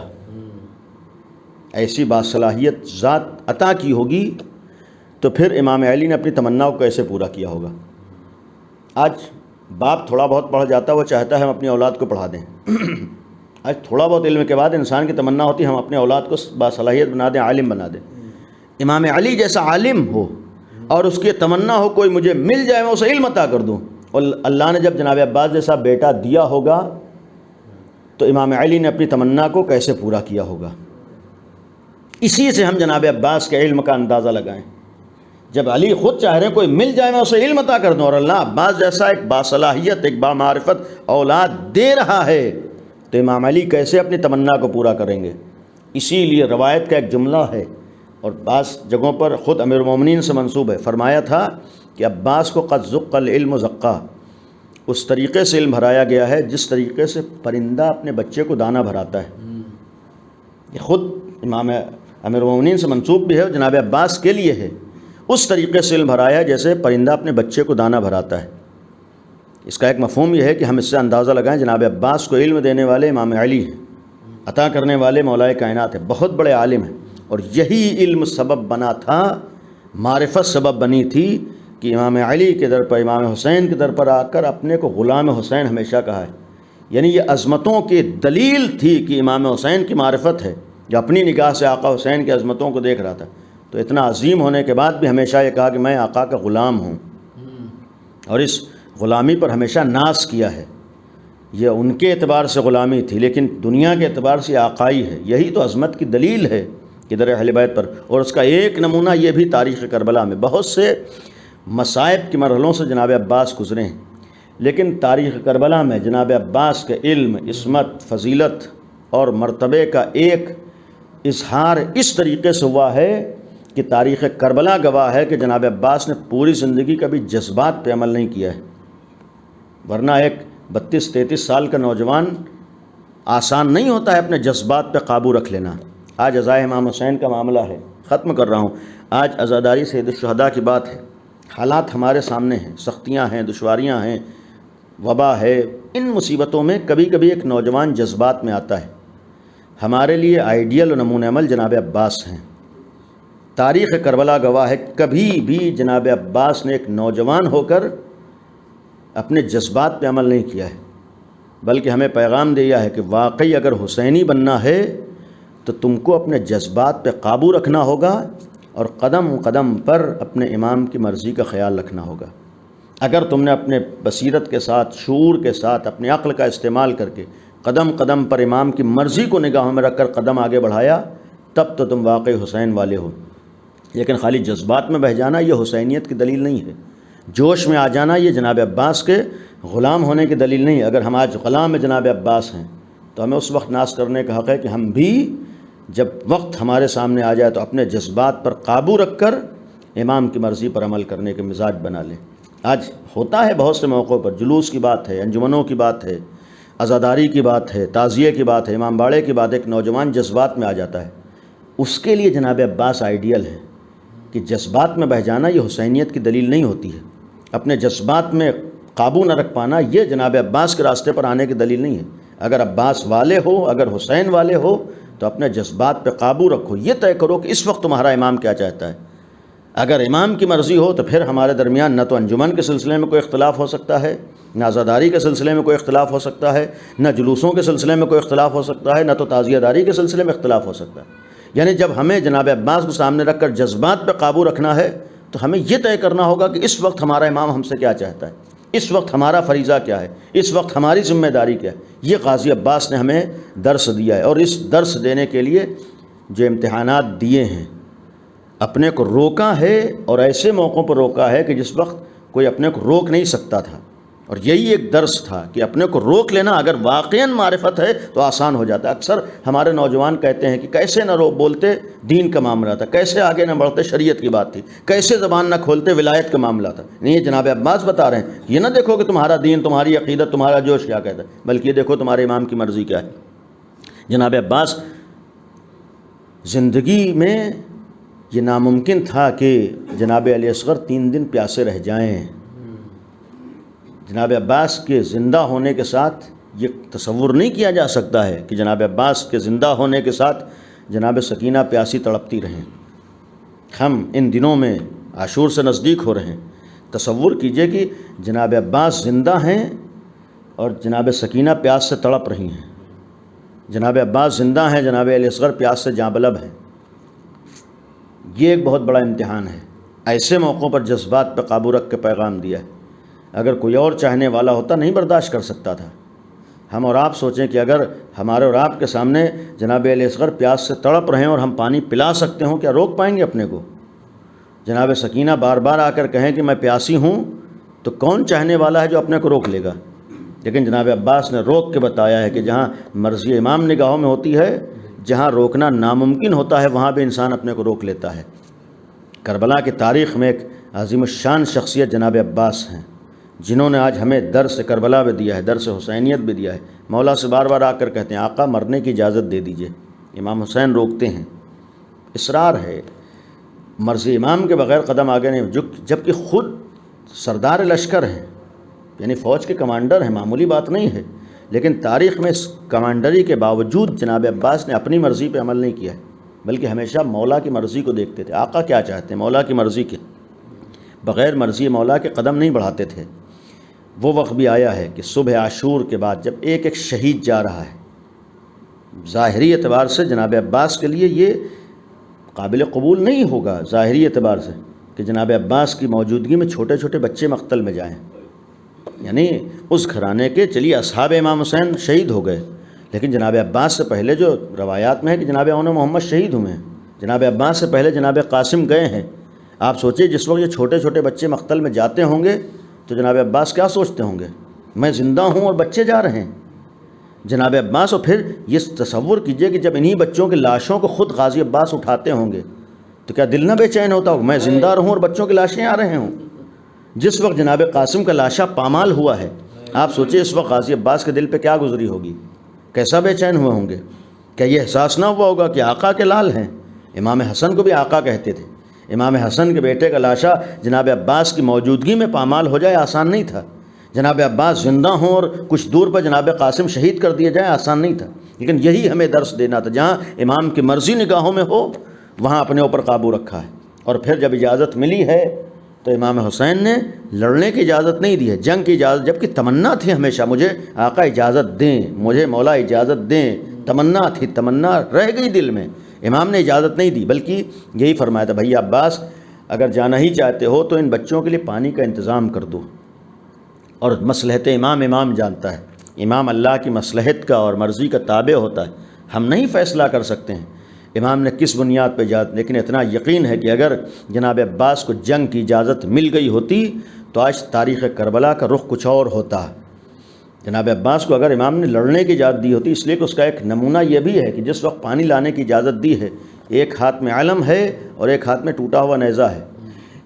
ایسی باصلاحیت ذات عطا کی ہوگی، تو پھر امام علی نے اپنی تمنا کو کیسے پورا کیا ہوگا۔ آج باپ تھوڑا بہت پڑھ جاتا ہے، وہ چاہتا ہے ہم اپنی اولاد کو پڑھا دیں۔ آج تھوڑا بہت علم کے بعد انسان کی تمنا ہوتی ہے ہم اپنے اولاد کو باصلاحیت بنا دیں، عالم بنا دیں۔ امام علی جیسا عالم ہو اور اس کی تمنا ہو کوئی مجھے مل جائے میں اسے علم عطا کر دوں، اور اللہ نے جب جناب عباس جیسا بیٹا دیا ہوگا تو امام علی نے اپنی تمنا کو کیسے پورا کیا ہوگا۔ اسی سے ہم جناب عباس کے علم کا اندازہ لگائیں۔ جب علی خود چاہ رہے ہیں کوئی مل جائے میں اسے علم عطا کر دوں، اور اللہ عباس جیسا ایک باصلاحیت ایک بامعرفت اولاد دے رہا ہے، تو امام علی کیسے اپنی تمنا کو پورا کریں گے۔ اسی لیے روایت کا ایک جملہ ہے اور بعض جگہوں پر خود امیر المومنین سے منسوب ہے، فرمایا تھا کہ عباس کو قد زق العلم زقا، اس طریقے سے علم بھرایا گیا ہے جس طریقے سے پرندہ اپنے بچے کو دانہ بھراتا ہے۔ یہ خود امام امیر المومنین سے منسوب بھی ہے اور جناب عباس کے لیے ہے، اس طریقے سے علم بھرایا جیسے پرندہ اپنے بچے کو دانہ بھراتا ہے۔ اس کا ایک مفہوم یہ ہے کہ ہم اس سے اندازہ لگائیں جناب عباس کو علم دینے والے امام علی ہیں، عطا کرنے والے مولا کائنات ہیں، بہت بڑے عالم ہیں، اور یہی علم سبب بنا تھا، معرفت سبب بنی تھی کہ امام علی کے در پر، امام حسین کے در پر آ کر اپنے کو غلام حسین ہمیشہ کہا ہے۔ یعنی یہ عظمتوں کی دلیل تھی کہ امام حسین کی معرفت ہے، جو اپنی نگاہ سے آقا حسین کی عظمتوں کو دیکھ رہا تھا، تو اتنا عظیم ہونے کے بعد بھی ہمیشہ یہ کہا کہ میں آقا کا غلام ہوں، اور اس غلامی پر ہمیشہ ناز کیا ہے۔ یہ ان کے اعتبار سے غلامی تھی، لیکن دنیا کے اعتبار سے آقائی ہے۔ یہی تو عظمت کی دلیل ہے کہ در اہل بیت پر، اور اس کا ایک نمونہ یہ بھی تاریخ کربلا میں بہت سے مصائب کے مرحلوں سے جناب عباس گزرے ہیں، لیکن تاریخ کربلا میں جناب عباس کے علم، عصمت، فضیلت اور مرتبے کا ایک اظہار اس طریقے سے ہوا ہے کہ تاریخ کربلا گواہ ہے کہ جناب عباس نے پوری زندگی کبھی جذبات پہ عمل نہیں کیا ہے، ورنہ ایک 32-33 سال کا نوجوان آسان نہیں ہوتا ہے اپنے جذبات پہ قابو رکھ لینا۔ آج عزائے امام حسین کا معاملہ ہے، ختم کر رہا ہوں۔ آج عزاداری سید الشہداء کی بات ہے، حالات ہمارے سامنے ہیں، سختیاں ہیں، دشواریاں ہیں، وبا ہے۔ ان مصیبتوں میں کبھی کبھی ایک نوجوان جذبات میں آتا ہے۔ ہمارے لیے آئیڈیل و نمونہ عمل جناب عباس ہیں۔ تاریخ کربلا گواہ ہے کبھی بھی جناب عباس نے ایک نوجوان ہو کر اپنے جذبات پہ عمل نہیں کیا ہے، بلکہ ہمیں پیغام دیا ہے کہ واقعی اگر حسینی بننا ہے تو تم کو اپنے جذبات پہ قابو رکھنا ہوگا اور قدم قدم پر اپنے امام کی مرضی کا خیال رکھنا ہوگا۔ اگر تم نے اپنے بصیرت کے ساتھ، شعور کے ساتھ، اپنے عقل کا استعمال کر کے قدم قدم پر امام کی مرضی کو نگاہوں میں رکھ کر قدم آگے بڑھایا، تب تو تم واقعی حسین والے ہو۔ لیکن خالی جذبات میں بہہ جانا یہ حسینیت کی دلیل نہیں ہے، جوش میں آ جانا یہ جناب عباس کے غلام ہونے کی دلیل نہیں ہے۔ اگر ہم آج غلام جناب عباس ہیں تو ہمیں اس وقت ناز کرنے کا حق ہے کہ ہم بھی جب وقت ہمارے سامنے آ جائے تو اپنے جذبات پر قابو رکھ کر امام کی مرضی پر عمل کرنے کے مزاج بنا لیں۔ آج ہوتا ہے بہت سے موقعوں پر، جلوس کی بات ہے، انجمنوں کی بات ہے، عزاداری کی بات ہے، تعزیے کی بات ہے، امام باڑے کی بات ہے، ایک نوجوان جذبات میں آ جاتا ہے۔ اس کے لیے جناب عباس آئیڈیل ہے کہ جذبات میں بہہ جانا یہ حسینیت کی دلیل نہیں ہوتی ہے، اپنے جذبات میں قابو نہ رکھ پانا یہ جناب عباس کے راستے پر آنے کی دلیل نہیں ہے۔ اگر عباس والے ہو، اگر حسین والے ہو تو اپنے جذبات پہ قابو رکھو، یہ طے کرو کہ اس وقت تمہارا امام کیا چاہتا ہے۔ اگر امام کی مرضی ہو تو پھر ہمارے درمیان نہ تو انجمن کے سلسلے میں کوئی اختلاف ہو سکتا ہے، نہ عزاداری کے سلسلے میں کوئی اختلاف ہو سکتا ہے، نہ جلوسوں کے سلسلے میں کوئی اختلاف ہو سکتا ہے، نہ تو تعزیہ داری کے سلسلے میں اختلاف ہو سکتا ہے۔ یعنی جب ہمیں جناب عباس کو سامنے رکھ کر جذبات پہ قابو رکھنا ہے تو ہمیں یہ طے کرنا ہوگا کہ اس وقت ہمارا امام ہم سے کیا چاہتا ہے۔ اس وقت ہمارا فریضہ کیا ہے، اس وقت ہماری ذمہ داری کیا ہے، یہ غازی عباس نے ہمیں درس دیا ہے۔ اور اس درس دینے کے لیے جو امتحانات دیے ہیں، اپنے کو روکا ہے، اور ایسے موقعوں پر روکا ہے کہ جس وقت کوئی اپنے کو روک نہیں سکتا تھا، اور یہی ایک درس تھا کہ اپنے کو روک لینا اگر واقعاً معرفت ہے تو آسان ہو جاتا ہے۔ اکثر ہمارے نوجوان کہتے ہیں کہ کیسے نہ بولتے دین کا معاملہ تھا، کیسے آگے نہ بڑھتے شریعت کی بات تھی، کیسے زبان نہ کھولتے ولایت کا معاملہ تھا۔ نہیں، یہ جناب عباس بتا رہے ہیں، یہ نہ دیکھو کہ تمہارا دین، تمہاری عقیدت، تمہارا جوش کیا کہتا ہے، بلکہ یہ دیکھو تمہارے امام کی مرضی کیا ہے۔ جناب عباس زندگی میں یہ ناممکن تھا کہ جناب علی اصغر 3 دن پیاسے رہ جائیں۔ جناب عباس کے زندہ ہونے کے ساتھ یہ تصور نہیں کیا جا سکتا ہے کہ جناب عباس کے زندہ ہونے کے ساتھ جناب سکینہ پیاسی تڑپتی رہیں۔ ہم ان دنوں میں عاشور سے نزدیک ہو رہے ہیں، تصور کیجئے کہ جناب عباس زندہ ہیں اور جناب سکینہ پیاس سے تڑپ رہی ہیں۔ جناب عباس زندہ ہیں، جناب علی اصغر پیاس سے جاں بلب ہیں۔ یہ ایک بہت بڑا امتحان ہے۔ ایسے موقعوں پر جذبات پہ قابو رکھ کے پیغام دیا ہے۔ اگر کوئی اور چاہنے والا ہوتا نہیں برداشت کر سکتا تھا۔ ہم اور آپ سوچیں کہ اگر ہمارے اور آپ کے سامنے جناب علی اصغر پیاس سے تڑپ رہے ہیں اور ہم پانی پلا سکتے ہوں، کیا روک پائیں گے اپنے کو؟ جناب سکینہ بار بار آ کر کہیں کہ میں پیاسی ہوں، تو کون چاہنے والا ہے جو اپنے کو روک لے گا؟ لیکن جناب عباس نے روک کے بتایا ہے کہ جہاں مرضی امام نگاہوں میں ہوتی ہے، جہاں روکنا ناممکن ہوتا ہے، وہاں بھی انسان اپنے کو روک لیتا ہے۔ کربلا کی تاریخ میں ایک عظیم الشان شخصیت جناب عباس ہیں، جنہوں نے آج ہمیں درس کربلا بھی دیا ہے، درس حسینیت بھی دیا ہے۔ مولا سے بار بار آ کر کہتے ہیں آقا مرنے کی اجازت دے دیجئے۔ امام حسین روکتے ہیں، اصرار ہے، مرضی امام کے بغیر قدم آگے نہیں، جبکہ خود سردار لشکر ہیں، یعنی فوج کے کمانڈر ہیں، معمولی بات نہیں ہے۔ لیکن تاریخ میں اس کمانڈری کے باوجود جناب عباس نے اپنی مرضی پہ عمل نہیں کیا ہے، بلکہ ہمیشہ مولا کی مرضی کو دیکھتے تھے۔ آقا کیا چاہتے ہیں، مولا کی مرضی کے بغیر مرضی مولا کے قدم نہیں بڑھاتے تھے۔ وہ وقت بھی آیا ہے کہ صبح عاشور کے بعد جب ایک ایک شہید جا رہا ہے، ظاہری اعتبار سے جناب عباس کے لیے یہ قابل قبول نہیں ہوگا، ظاہری اعتبار سے، کہ جناب عباس کی موجودگی میں چھوٹے چھوٹے بچے مقتل میں جائیں۔ یعنی اس گھرانے کے چلیے اصحاب امام حسین شہید ہو گئے، لیکن جناب عباس سے پہلے جو روایات میں ہے کہ جناب اون محمد شہید ہوئے ہیں، جناب عباس سے پہلے جناب قاسم گئے ہیں۔ آپ سوچیں جس وقت یہ چھوٹے چھوٹے بچے مقتل میں جاتے ہوں گے تو جناب عباس کیا سوچتے ہوں گے، میں زندہ ہوں اور بچے جا رہے ہیں۔ جناب عباس، اور پھر یہ تصور کیجئے کہ جب انہی بچوں کی لاشوں کو خود غازی عباس اٹھاتے ہوں گے تو کیا دل نہ بے چین ہوتا ہوگا، میں زندہ رہوں اور بچوں کی لاشیں آ رہے ہوں۔ جس وقت جناب قاسم کا لاشا پامال ہوا ہے، آپ سوچیں اس وقت غازی عباس کے دل پہ کیا گزری ہوگی، کیسا بے چین ہوئے ہوں گے۔ کیا یہ احساس نہ ہوا ہوگا کہ آقا کے لال ہیں؟ امام حسن کو بھی آقا کہتے تھے۔ امام حسن کے بیٹے کا لاشا جناب عباس کی موجودگی میں پامال ہو جائے آسان نہیں تھا۔ جناب عباس زندہ ہوں اور کچھ دور پر جناب قاسم شہید کر دیے جائیں آسان نہیں تھا۔ لیکن یہی ہمیں درس دینا تھا، جہاں امام کی مرضی نگاہوں میں ہو وہاں اپنے اوپر قابو رکھا ہے۔ اور پھر جب اجازت ملی ہے تو امام حسین نے لڑنے کی اجازت نہیں دی ہے، جنگ کی اجازت، جبکہ تمنا تھی ہمیشہ مجھے آقا اجازت دیں، مجھے مولا اجازت دیں، تمنا تھی، تمنا رہ گئی دل میں۔ امام نے اجازت نہیں دی، بلکہ یہی فرمایا تھا بھائی عباس اگر جانا ہی چاہتے ہو تو ان بچوں کے لیے پانی کا انتظام کر دو۔ اور مصلحت امام جانتا ہے، امام اللہ کی مصلحت کا اور مرضی کا تابع ہوتا ہے، ہم نہیں فیصلہ کر سکتے ہیں امام نے کس بنیاد پہ اجازت، لیکن اتنا یقین ہے کہ اگر جناب عباس کو جنگ کی اجازت مل گئی ہوتی تو آج تاریخ کربلا کا رخ کچھ اور ہوتا۔ جناب عباس کو اگر امام نے لڑنے کی اجازت دی ہوتی، اس لیے کہ اس کا ایک نمونہ یہ بھی ہے کہ جس وقت پانی لانے کی اجازت دی ہے، ایک ہاتھ میں علم ہے اور ایک ہاتھ میں ٹوٹا ہوا نیزہ ہے۔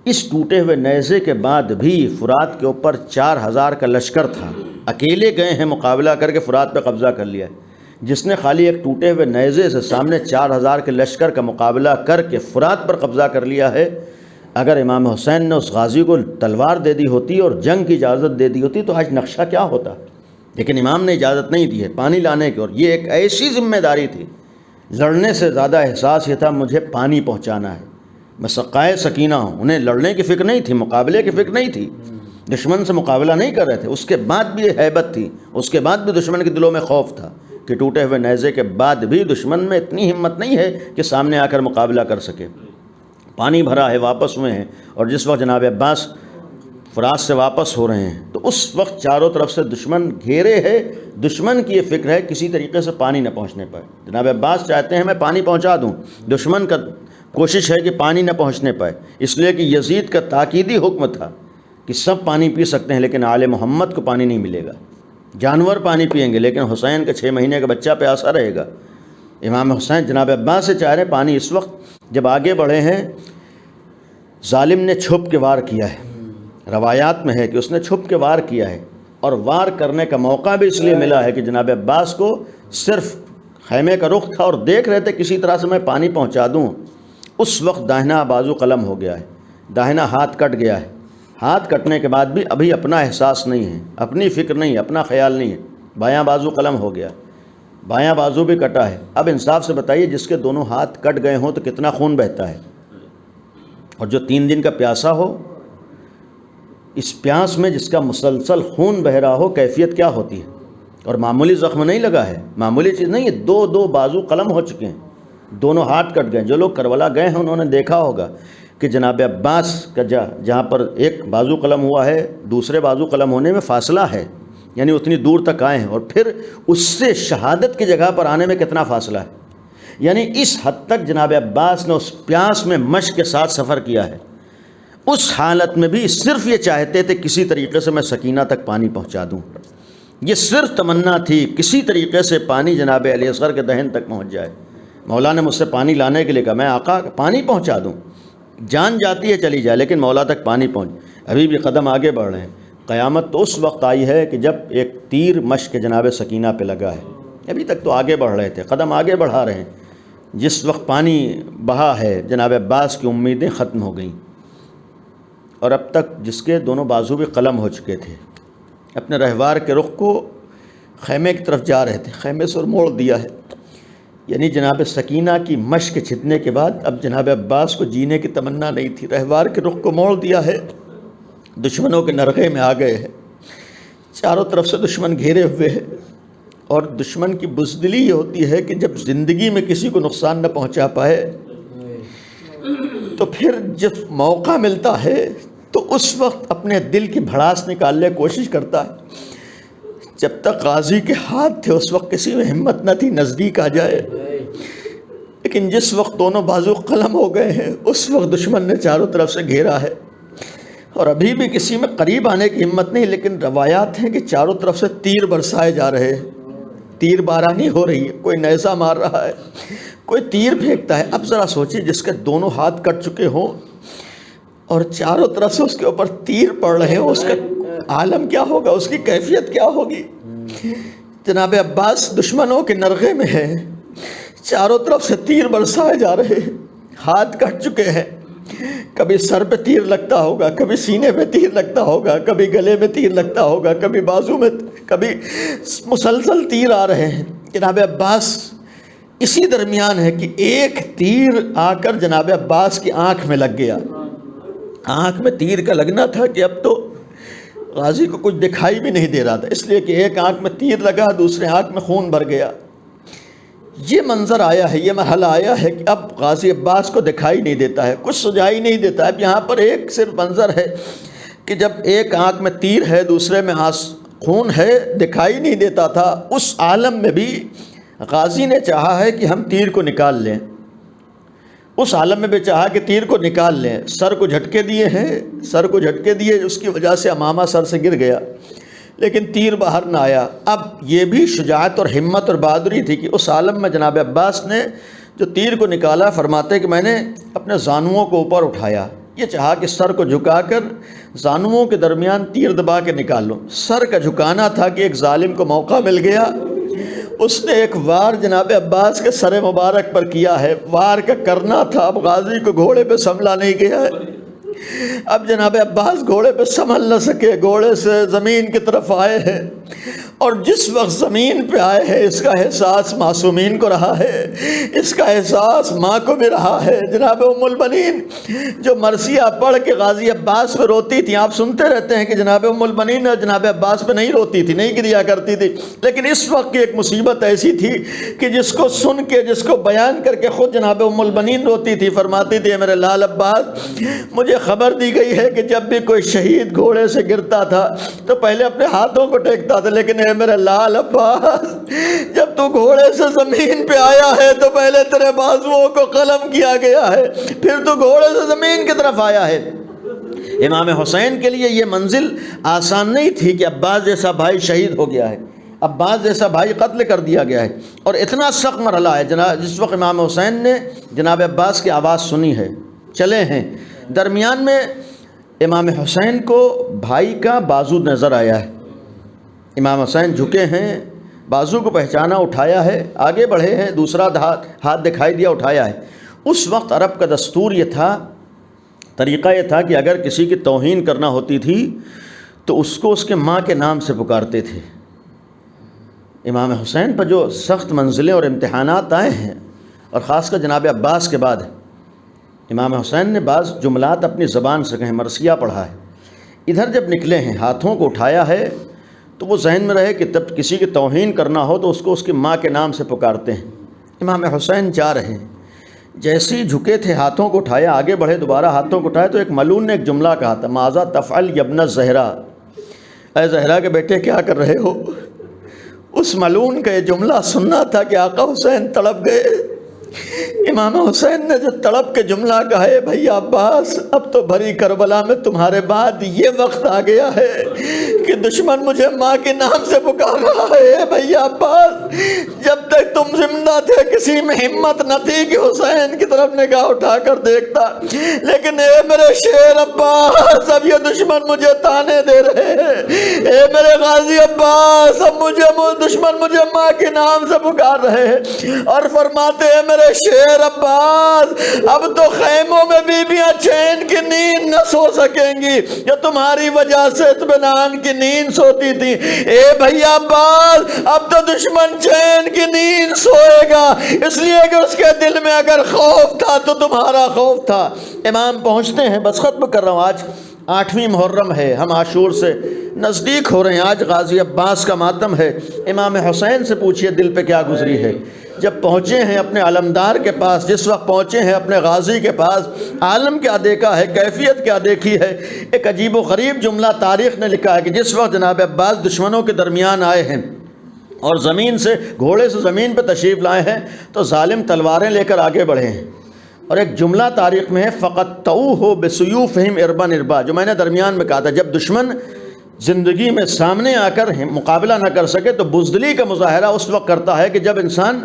اس ٹوٹے ہوئے نیزے کے بعد بھی فرات کے اوپر 4000 کا لشکر تھا، اکیلے گئے ہیں مقابلہ کر کے فرات پہ قبضہ کر لیا ہے۔ جس نے خالی ایک ٹوٹے ہوئے نیزے سے سامنے 4000 کے لشکر کا مقابلہ کر کے فرات پر قبضہ کر لیا ہے، اگر امام حسین نے اس غازی کو تلوار دے دی ہوتی اور جنگ کی اجازت دے دی ہوتی تو آج نقشہ کیا ہوتا۔ لیکن امام نے اجازت نہیں دی ہے پانی لانے کی، اور یہ ایک ایسی ذمہ داری تھی، لڑنے سے زیادہ احساس یہ تھا مجھے پانی پہنچانا ہے، میں سقائے سکینہ ہوں۔ انہیں لڑنے کی فکر نہیں تھی، مقابلے کی فکر نہیں تھی، دشمن سے مقابلہ نہیں کر رہے تھے۔ اس کے بعد بھی یہ ہیبت تھی، اس کے بعد بھی دشمن کے دلوں میں خوف تھا کہ ٹوٹے ہوئے نیزے کے بعد بھی دشمن میں اتنی ہمت نہیں ہے کہ سامنے آ کر مقابلہ کر سکے۔ پانی بھرا ہے، واپس ہوئے ہیں، اور جس وقت جناب عباس فرات سے واپس ہو رہے ہیں تو اس وقت چاروں طرف سے دشمن گھیرے ہے. دشمن کی یہ فکر ہے کسی طریقے سے پانی نہ پہنچنے پائے. جناب عباس چاہتے ہیں میں پانی پہنچا دوں، دشمن کا کوشش ہے کہ پانی نہ پہنچنے پائے، اس لیے کہ یزید کا تاکیدی حکم تھا کہ سب پانی پی سکتے ہیں لیکن آل محمد کو پانی نہیں ملے گا. جانور پانی پئیں گے لیکن حسین کا 6 مہینے کا بچہ پیاسا رہے گا. امام حسین جناب عباس سے چاہ رہے ہیں پانی. اس وقت جب آگے بڑھے ہیں ظالم نے چھپ کے وار کیا ہے. روایات میں ہے کہ اس نے چھپ کے وار کیا ہے، اور وار کرنے کا موقع بھی اس لیے ملا ہے کہ جناب عباس کو صرف خیمے کا رخ تھا اور دیکھ رہے تھے کسی طرح سے میں پانی پہنچا دوں. اس وقت داہنا بازو قلم ہو گیا ہے، داہنا ہاتھ کٹ گیا ہے. ہاتھ کٹنے کے بعد بھی ابھی اپنا احساس نہیں ہے، اپنی فکر نہیں، اپنا خیال نہیں ہے. بایاں بازو قلم ہو گیا، بایاں بازو بھی کٹا ہے. اب انصاف سے بتائیے جس کے دونوں ہاتھ کٹ گئے ہوں تو کتنا خون بہتا ہے، اور جو 3 دن کا پیاسا ہو، اس پیاس میں جس کا مسلسل خون بہ رہا ہو کیفیت کیا ہوتی ہے. اور معمولی زخم نہیں لگا ہے، معمولی چیز نہیں ہے. 2 بازو قلم ہو چکے ہیں، دونوں ہاتھ کٹ گئے. جو لوگ کربلا گئے ہیں انہوں نے دیکھا ہوگا کہ جناب عباس کا جہاں پر ایک بازو قلم ہوا ہے دوسرے بازو قلم ہونے میں فاصلہ ہے، یعنی اتنی دور تک آئے ہیں، اور پھر اس سے شہادت کی جگہ پر آنے میں کتنا فاصلہ ہے. یعنی اس حد تک جناب عباس نے اس پیاس میں مشق کے ساتھ سفر کیا ہے. اس حالت میں بھی صرف یہ چاہتے تھے کسی طریقے سے میں سکینہ تک پانی پہنچا دوں. یہ صرف تمنا تھی کسی طریقے سے پانی جناب علی اصغر کے دہن تک پہنچ جائے. مولا نے مجھ سے پانی لانے کے لیے کہا، میں آقا پانی پہنچا دوں، جان جاتی ہے چلی جائے لیکن مولا تک پانی پہنچ. ابھی بھی قدم آگے بڑھ رہے ہیں. قیامت تو اس وقت آئی ہے کہ جب ایک تیر مشق جناب سکینہ پہ لگا ہے. ابھی تک تو آگے بڑھ رہے تھے، قدم آگے بڑھا رہے ہیں. جس وقت پانی بہا ہے جناب عباس کی امیدیں ختم ہو گئیں، اور اب تک جس کے دونوں بازو بھی قلم ہو چکے تھے اپنے رہوار کے رخ کو خیمے کی طرف جا رہے تھے. خیمے سے موڑ دیا ہے. یعنی جناب سکینہ کی مشق چھتنے کے بعد اب جناب عباس کو جینے کی تمنا نہیں تھی. رہوار کے رخ کو موڑ دیا ہے، دشمنوں کے نرغے میں آ گئے ہیں. چاروں طرف سے دشمن گھیرے ہوئے ہیں، اور دشمن کی بزدلی یہ ہوتی ہے کہ جب زندگی میں کسی کو نقصان نہ پہنچا پائے تو پھر جب موقع ملتا ہے تو اس وقت اپنے دل کی بھڑاس نکالنے کی کوشش کرتا ہے. جب تک غازی کے ہاتھ تھے اس وقت کسی میں ہمت نہ تھی نزدیک آ جائے، لیکن جس وقت دونوں بازو قلم ہو گئے ہیں اس وقت دشمن نے چاروں طرف سے گھیرا ہے، اور ابھی بھی کسی میں قریب آنے کی ہمت نہیں. لیکن روایات ہیں کہ چاروں طرف سے تیر برسائے جا رہے ہیں، تیر بارانی ہو رہی ہے. کوئی نیزہ مار رہا ہے، کوئی تیر پھینکتا ہے. اب ذرا سوچیے جس کے دونوں ہاتھ کٹ چکے ہوں اور چاروں طرف سے اس کے اوپر تیر پڑ رہے ہیں، اس کا عالم کیا ہوگا، اس کی کیفیت کیا ہوگی. جناب عباس دشمنوں کے نرغے میں ہے، چاروں طرف سے تیر برسائے جا رہے ہیں، ہاتھ کٹ چکے ہیں. کبھی سر پہ تیر لگتا ہوگا، کبھی سینے پہ تیر لگتا ہوگا، کبھی گلے میں تیر لگتا ہوگا، کبھی بازو میں، کبھی مسلسل تیر آ رہے ہیں. جناب عباس اسی درمیان ہے کہ ایک تیر آ کر جناب عباس کی آنکھ میں لگ گیا. آنکھ میں تیر کا لگنا تھا کہ اب تو غازی کو کچھ دکھائی بھی نہیں دے رہا تھا، اس لیے کہ ایک آنکھ میں تیر لگا، دوسرے آنکھ میں خون بھر گیا. یہ منظر آیا ہے، یہ مرحلہ آیا ہے کہ اب غازی عباس کو دکھائی نہیں دیتا ہے، کچھ سجائی نہیں دیتا ہے. اب یہاں پر ایک صرف منظر ہے کہ جب ایک آنکھ میں تیر ہے دوسرے میں خون ہے، دکھائی نہیں دیتا تھا. اس عالم میں بھی غازی نے چاہا ہے کہ ہم تیر کو نکال لیں. اس عالم میں بھی چاہا کہ تیر کو نکال لیں. سر کو جھٹکے دیے ہیں، سر کو جھٹکے دیے، اس کی وجہ سے امامہ سر سے گر گیا، لیکن تیر باہر نہ آیا. اب یہ بھی شجاعت اور ہمت اور بہادری تھی کہ اس عالم میں جناب عباس نے جو تیر کو نکالا، فرماتے کہ میں نے اپنے زانوؤں کو اوپر اٹھایا. یہ چاہا کہ سر کو جھکا کر زانوؤں کے درمیان تیر دبا کے نکال لوں. سر کا جھکانا تھا کہ ایک ظالم کو موقع مل گیا، اس نے ایک وار جناب عباس کے سر مبارک پر کیا ہے. وار کا کرنا تھا، اب غازی کو گھوڑے پہ سنبھلا نہیں گیا ہے. اب جناب عباس گھوڑے پہ سنبھل نہ سکے، گھوڑے سے زمین کی طرف آئے ہیں. اور جس وقت زمین پہ آئے ہیں اس کا احساس معصومین کو رہا ہے، اس کا احساس ماں کو بھی رہا ہے۔ جناب ام البنین جو مرثیہ پڑھ کے غازی عباس پہ روتی تھی، آپ سنتے رہتے ہیں کہ جناب ام البنین اور جناب عباس پہ نہیں روتی تھی، نہیں گریا کرتی تھی، لیکن اس وقت کی ایک مصیبت ایسی تھی کہ جس کو سن کے، جس کو بیان کر کے خود جناب ام البنین روتی تھی، فرماتی تھی میرے لال عباس، مجھے خبر دی گئی ہے کہ جب بھی کوئی شہید گھوڑے سے گرتا تھا تو پہلے اپنے ہاتھوں کو ٹیکتا تھا، لیکن اے میرے لال عباس، جب تو گھوڑے سے زمین پہ آیا ہے تو پہلے تیرے بازوؤں کو قلم کیا گیا ہے، پھر تو گھوڑے سے زمین کی طرف آیا ہے۔ امام حسین کے لیے یہ منزل آسان نہیں تھی کہ عباس جیسا بھائی شہید ہو گیا ہے، عباس جیسا بھائی قتل کر دیا گیا ہے، اور اتنا سخت مرحلہ ہے جس وقت امام حسین نے جناب عباس کی آواز سنی ہے، چلے ہیں، درمیان میں امام حسین کو بھائی کا بازو نظر آیا ہے، امام حسین جھکے ہیں، بازو کو پہچانا، اٹھایا ہے، آگے بڑھے ہیں، دوسرا ہاتھ دکھائی دیا، اٹھایا ہے۔ اس وقت عرب کا دستور یہ تھا، طریقہ یہ تھا کہ اگر کسی کی توہین کرنا ہوتی تھی تو اس کو اس کے ماں کے نام سے پکارتے تھے۔ امام حسین پر جو سخت منزلیں اور امتحانات آئے ہیں، اور خاص کر جناب عباس کے بعد، امام حسین نے بعض جملات اپنی زبان سے کہیں، مرثیہ پڑھا ہے، ادھر جب نکلے ہیں ہاتھوں کو اٹھایا ہے تو وہ ذہن میں رہے کہ تب کسی کی توہین کرنا ہو تو اس کو اس کی ماں کے نام سے پکارتے ہیں۔ امام حسین جا رہے ہیں، جیسے ہی جھکے تھے ہاتھوں کو اٹھایا، آگے بڑھے، دوبارہ ہاتھوں کو اٹھایا تو ایک ملعون نے ایک جملہ کہا تھا، ماذا تفعل یا ابن زہرا، اے زہرا کے بیٹے کیا کر رہے ہو؟ اس ملعون کا یہ جملہ سننا تھا کہ آقا حسین تڑپ گئے۔ امام حسین نے جو تڑپ کے جملہ کہا ہے، بھیا عباس اب تو بھری کربلا میں تمہارے بعد یہ وقت آ گیا ہے کہ دشمن مجھے ماں کے نام سے پکار رہا ہے۔ بھیا عباس جب تک تم زندہ تھے کسی میں ہمت نہ تھی کہ حسین کی طرف نگاہ اٹھا کر دیکھتا، لیکن اے میرے شیر عباس اب یہ دشمن مجھے تانے دے رہے ہیں، اے میرے غازی عباس اب دشمن مجھے ماں کے نام سے پکار رہے ہیں، اور فرماتے ہیں میرے شیر عباس اب تو خیموں میں بیویاں چین کی نیند نہ سو سکیں گی، جو تمہاری وجہ سے اطمینان کی نیند سوتی تھی۔ اے بھیا عباس اب تو دشمن چین کی نیند سوئے گا، اس لیے کہ اس کے دل میں اگر خوف تھا تو تمہارا خوف تھا۔ امام پہنچتے ہیں، بس ختم کر رہا ہوں، آج 8ویں محرم ہے، ہم عاشور سے نزدیک ہو رہے ہیں، آج غازی عباس کا ماتم ہے۔ امام حسین سے پوچھئے دل پہ کیا گزری ہے۔ جب پہنچے ہیں اپنے علمدار کے پاس، جس وقت پہنچے ہیں اپنے غازی کے پاس، عالم کیا دیکھا ہے، کیفیت کیا دیکھی ہے۔ ایک عجیب و غریب جملہ تاریخ نے لکھا ہے کہ جس وقت جناب عباس دشمنوں کے درمیان آئے ہیں اور زمین سے، گھوڑے سے زمین پہ تشریف لائے ہیں، تو ظالم تلواریں لے کر آگے بڑھے ہیں، اور ایک جملہ تاریخ میں ہے فَقَطَّعُوهُ بِسُيُوفِهِمْ إِرْبًا إِرْبًا، جو میں نے درمیان میں کہا تھا، جب دشمن زندگی میں سامنے آ کر مقابلہ نہ کر سکے تو بزدلی کا مظاہرہ اس وقت کرتا ہے کہ جب انسان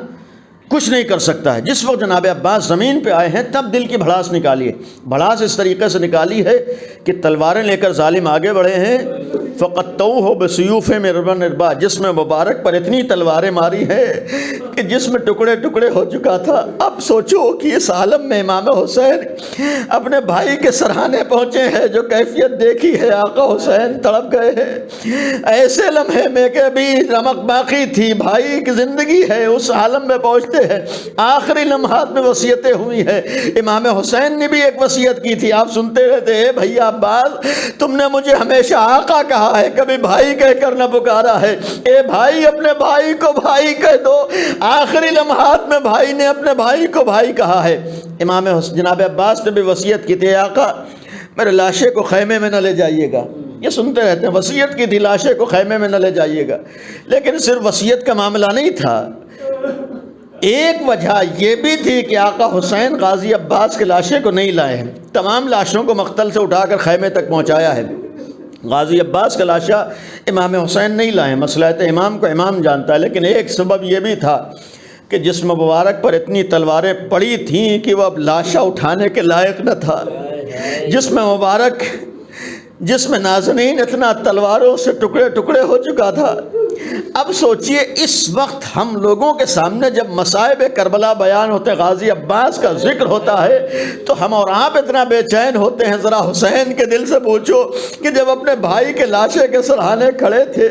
کچھ نہیں کر سکتا ہے۔ جس وقت جناب عباس زمین پہ آئے ہیں تب دل کی بھڑاس نکالی ہے، بھڑاس اس طریقے سے نکالی ہے کہ تلواریں لے کر ظالم آگے بڑھے ہیں، فَقَطَّعُوهُ بِسُيُوفِهِمْ إِرْبًا إِرْبًا، جسم مبارک پر اتنی تلواریں ماری ہیں کہ جسم ٹکڑے ٹکڑے ہو چکا تھا۔ اب سوچو کہ اس عالم میں امام حسین اپنے بھائی کے سراہانے پہنچے ہیں، جو کیفیت دیکھی ہے، آقا حسین تڑپ گئے ہیں۔ ایسے لمحے میں کہ ابھی رمق باقی تھی، بھائی کی زندگی ہے، اس عالم میں پہنچتے ہیں، آخری لمحات میں وصیتیں ہوئی ہیں۔ امام حسین نے بھی ایک وصیت کی تھی، آپ سنتے رہتے ہیں، بھیا عباس تم نے مجھے ہمیشہ آقا کہا ہے، کبھی بھائی کہہ کر نہ پکارا ہے، اے بھائی اپنے بھائی کو بھائی کہہ دو۔ آخری لمحات میں بھائی نے اپنے بھائی کو بھائی کہا ہے۔ امام جناب عباس نے بھی وصیت کی تھی، آقا میرے لاشے کو خیمے میں نہ لے جائیے گا، یہ سنتے رہتے ہیں، وصیت کی تھی لاشے کو خیمے میں نہ لے جائیے گا، لیکن صرف وصیت کا معاملہ نہیں تھا، ایک وجہ یہ بھی تھی کہ آقا حسین غازی عباس کے لاشے کو نہیں لائے ہیں، تمام لاشوں کو مقتل سے اٹھا کر خیمے تک پہنچایا ہے، غازی عباس کا لاشا امام حسین نہیں لائے، مصلحت امام کو امام جانتا ہے، لیکن ایک سبب یہ بھی تھا کہ جسم مبارک پر اتنی تلواریں پڑی تھیں کہ وہ اب لاشا اٹھانے کے لائق نہ تھا، جسم مبارک، جسم نازنین اتنا تلواروں سے ٹکڑے ٹکڑے ہو چکا تھا، اب سوچئے اس وقت ہم لوگوں کے سامنے جب مصائب کربلا بیان ہوتے، غازی عباس کا ذکر ہوتا ہے، تو ہم اور آپ اتنا بے چین ہوتے ہیں۔ ذرا حسین کے دل سے پوچھو کہ جب اپنے بھائی کے لاشے کے سرہانے کھڑے تھے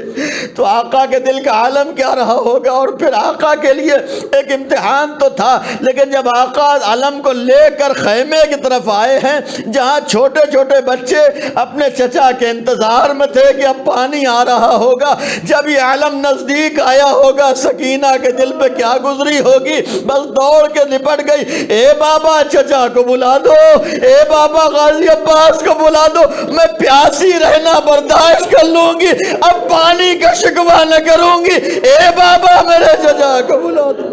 تو آقا کے دل کا عالم کیا رہا ہوگا۔ اور پھر آقا کے لیے ایک امتحان تو تھا، لیکن جب آقا علم کو لے کر خیمے کی طرف آئے ہیں جہاں چھوٹے چھوٹے بچے اپنے چچا کے انتظار میں تھے کہ اب پانی آ رہا ہوگا، جب یہ علم نزدیک آیا ہوگا سکینہ کے دل پہ کیا گزری ہوگی، بس دوڑ کے لپٹ گئی، اے بابا چچا کو بلا دو، اے بابا غازی عباس کو بلا دو، میں پیاسی رہنا برداشت کر لوں گی، اب پانی کا شکوہ نہ کروں گی، اے بابا میرے چچا کو بلا دو۔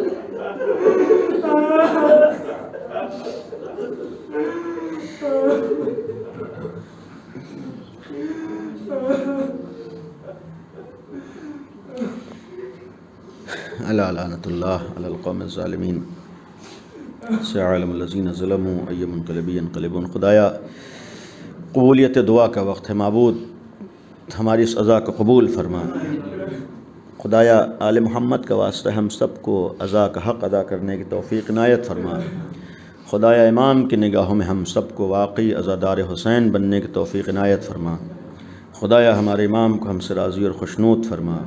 الا لعنت اللہ علی القوم الظالمین سيعلم الذين ظلموا أي منقلب ينقلبون۔ خدایا قبولیت دعا کا وقت ہے، معبود ہماری اس عزا کو قبول فرما۔ خدایا آل محمد کا واسطہ ہم سب کو عزا کا حق ادا کرنے کی توفیق عنایت فرما۔ خدایا امام کی نگاہوں میں ہم سب کو واقعی عزادار حسین بننے کی توفیق عنایت فرما۔ خدایا ہمارے امام کو ہم سے راضی اور خوشنود فرما۔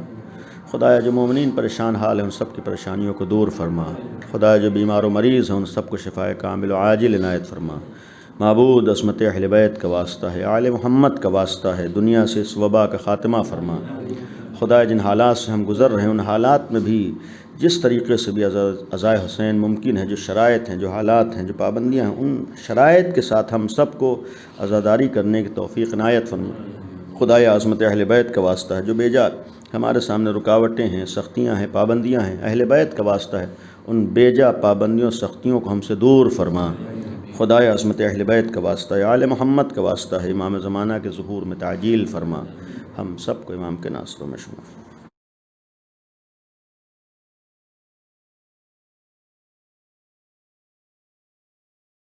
خدایا جو مومنین پریشان حال ہیں ان سب کی پریشانیوں کو دور فرما۔ خدایا جو بیمار و مریض ہیں ان سب کو شفائے کامل و عاجل عنایت فرما۔ معبود عصمت اہل بیت کا واسطہ ہے، آل محمد کا واسطہ ہے، دنیا سے اس وبا کا خاتمہ فرما۔ خدایا جن حالات سے ہم گزر رہے ہیں ان حالات میں بھی جس طریقے سے بھی عزائے حسین ممکن ہے، جو شرائط ہیں، جو حالات ہیں، جو پابندیاں ہیں، ان شرائط کے ساتھ ہم سب کو عزاداری کرنے کی توفیق عنایت فرما۔ خدایا عظمت اہل بیت کا واسطہ ہے، جو بیجا ہمارے سامنے رکاوٹیں ہیں، سختیاں ہیں، پابندیاں ہیں، اہل بیت کا واسطہ ہے، ان بیجا پابندیوں سختیوں کو ہم سے دور فرما۔ خدایا عظمت اہل بیت کا واسطہ ہے، آل محمد کا واسطہ ہے، امام زمانہ کے ظہور میں تعجیل فرما۔ ہم سب کو امام کے ناصروں میں شمار۔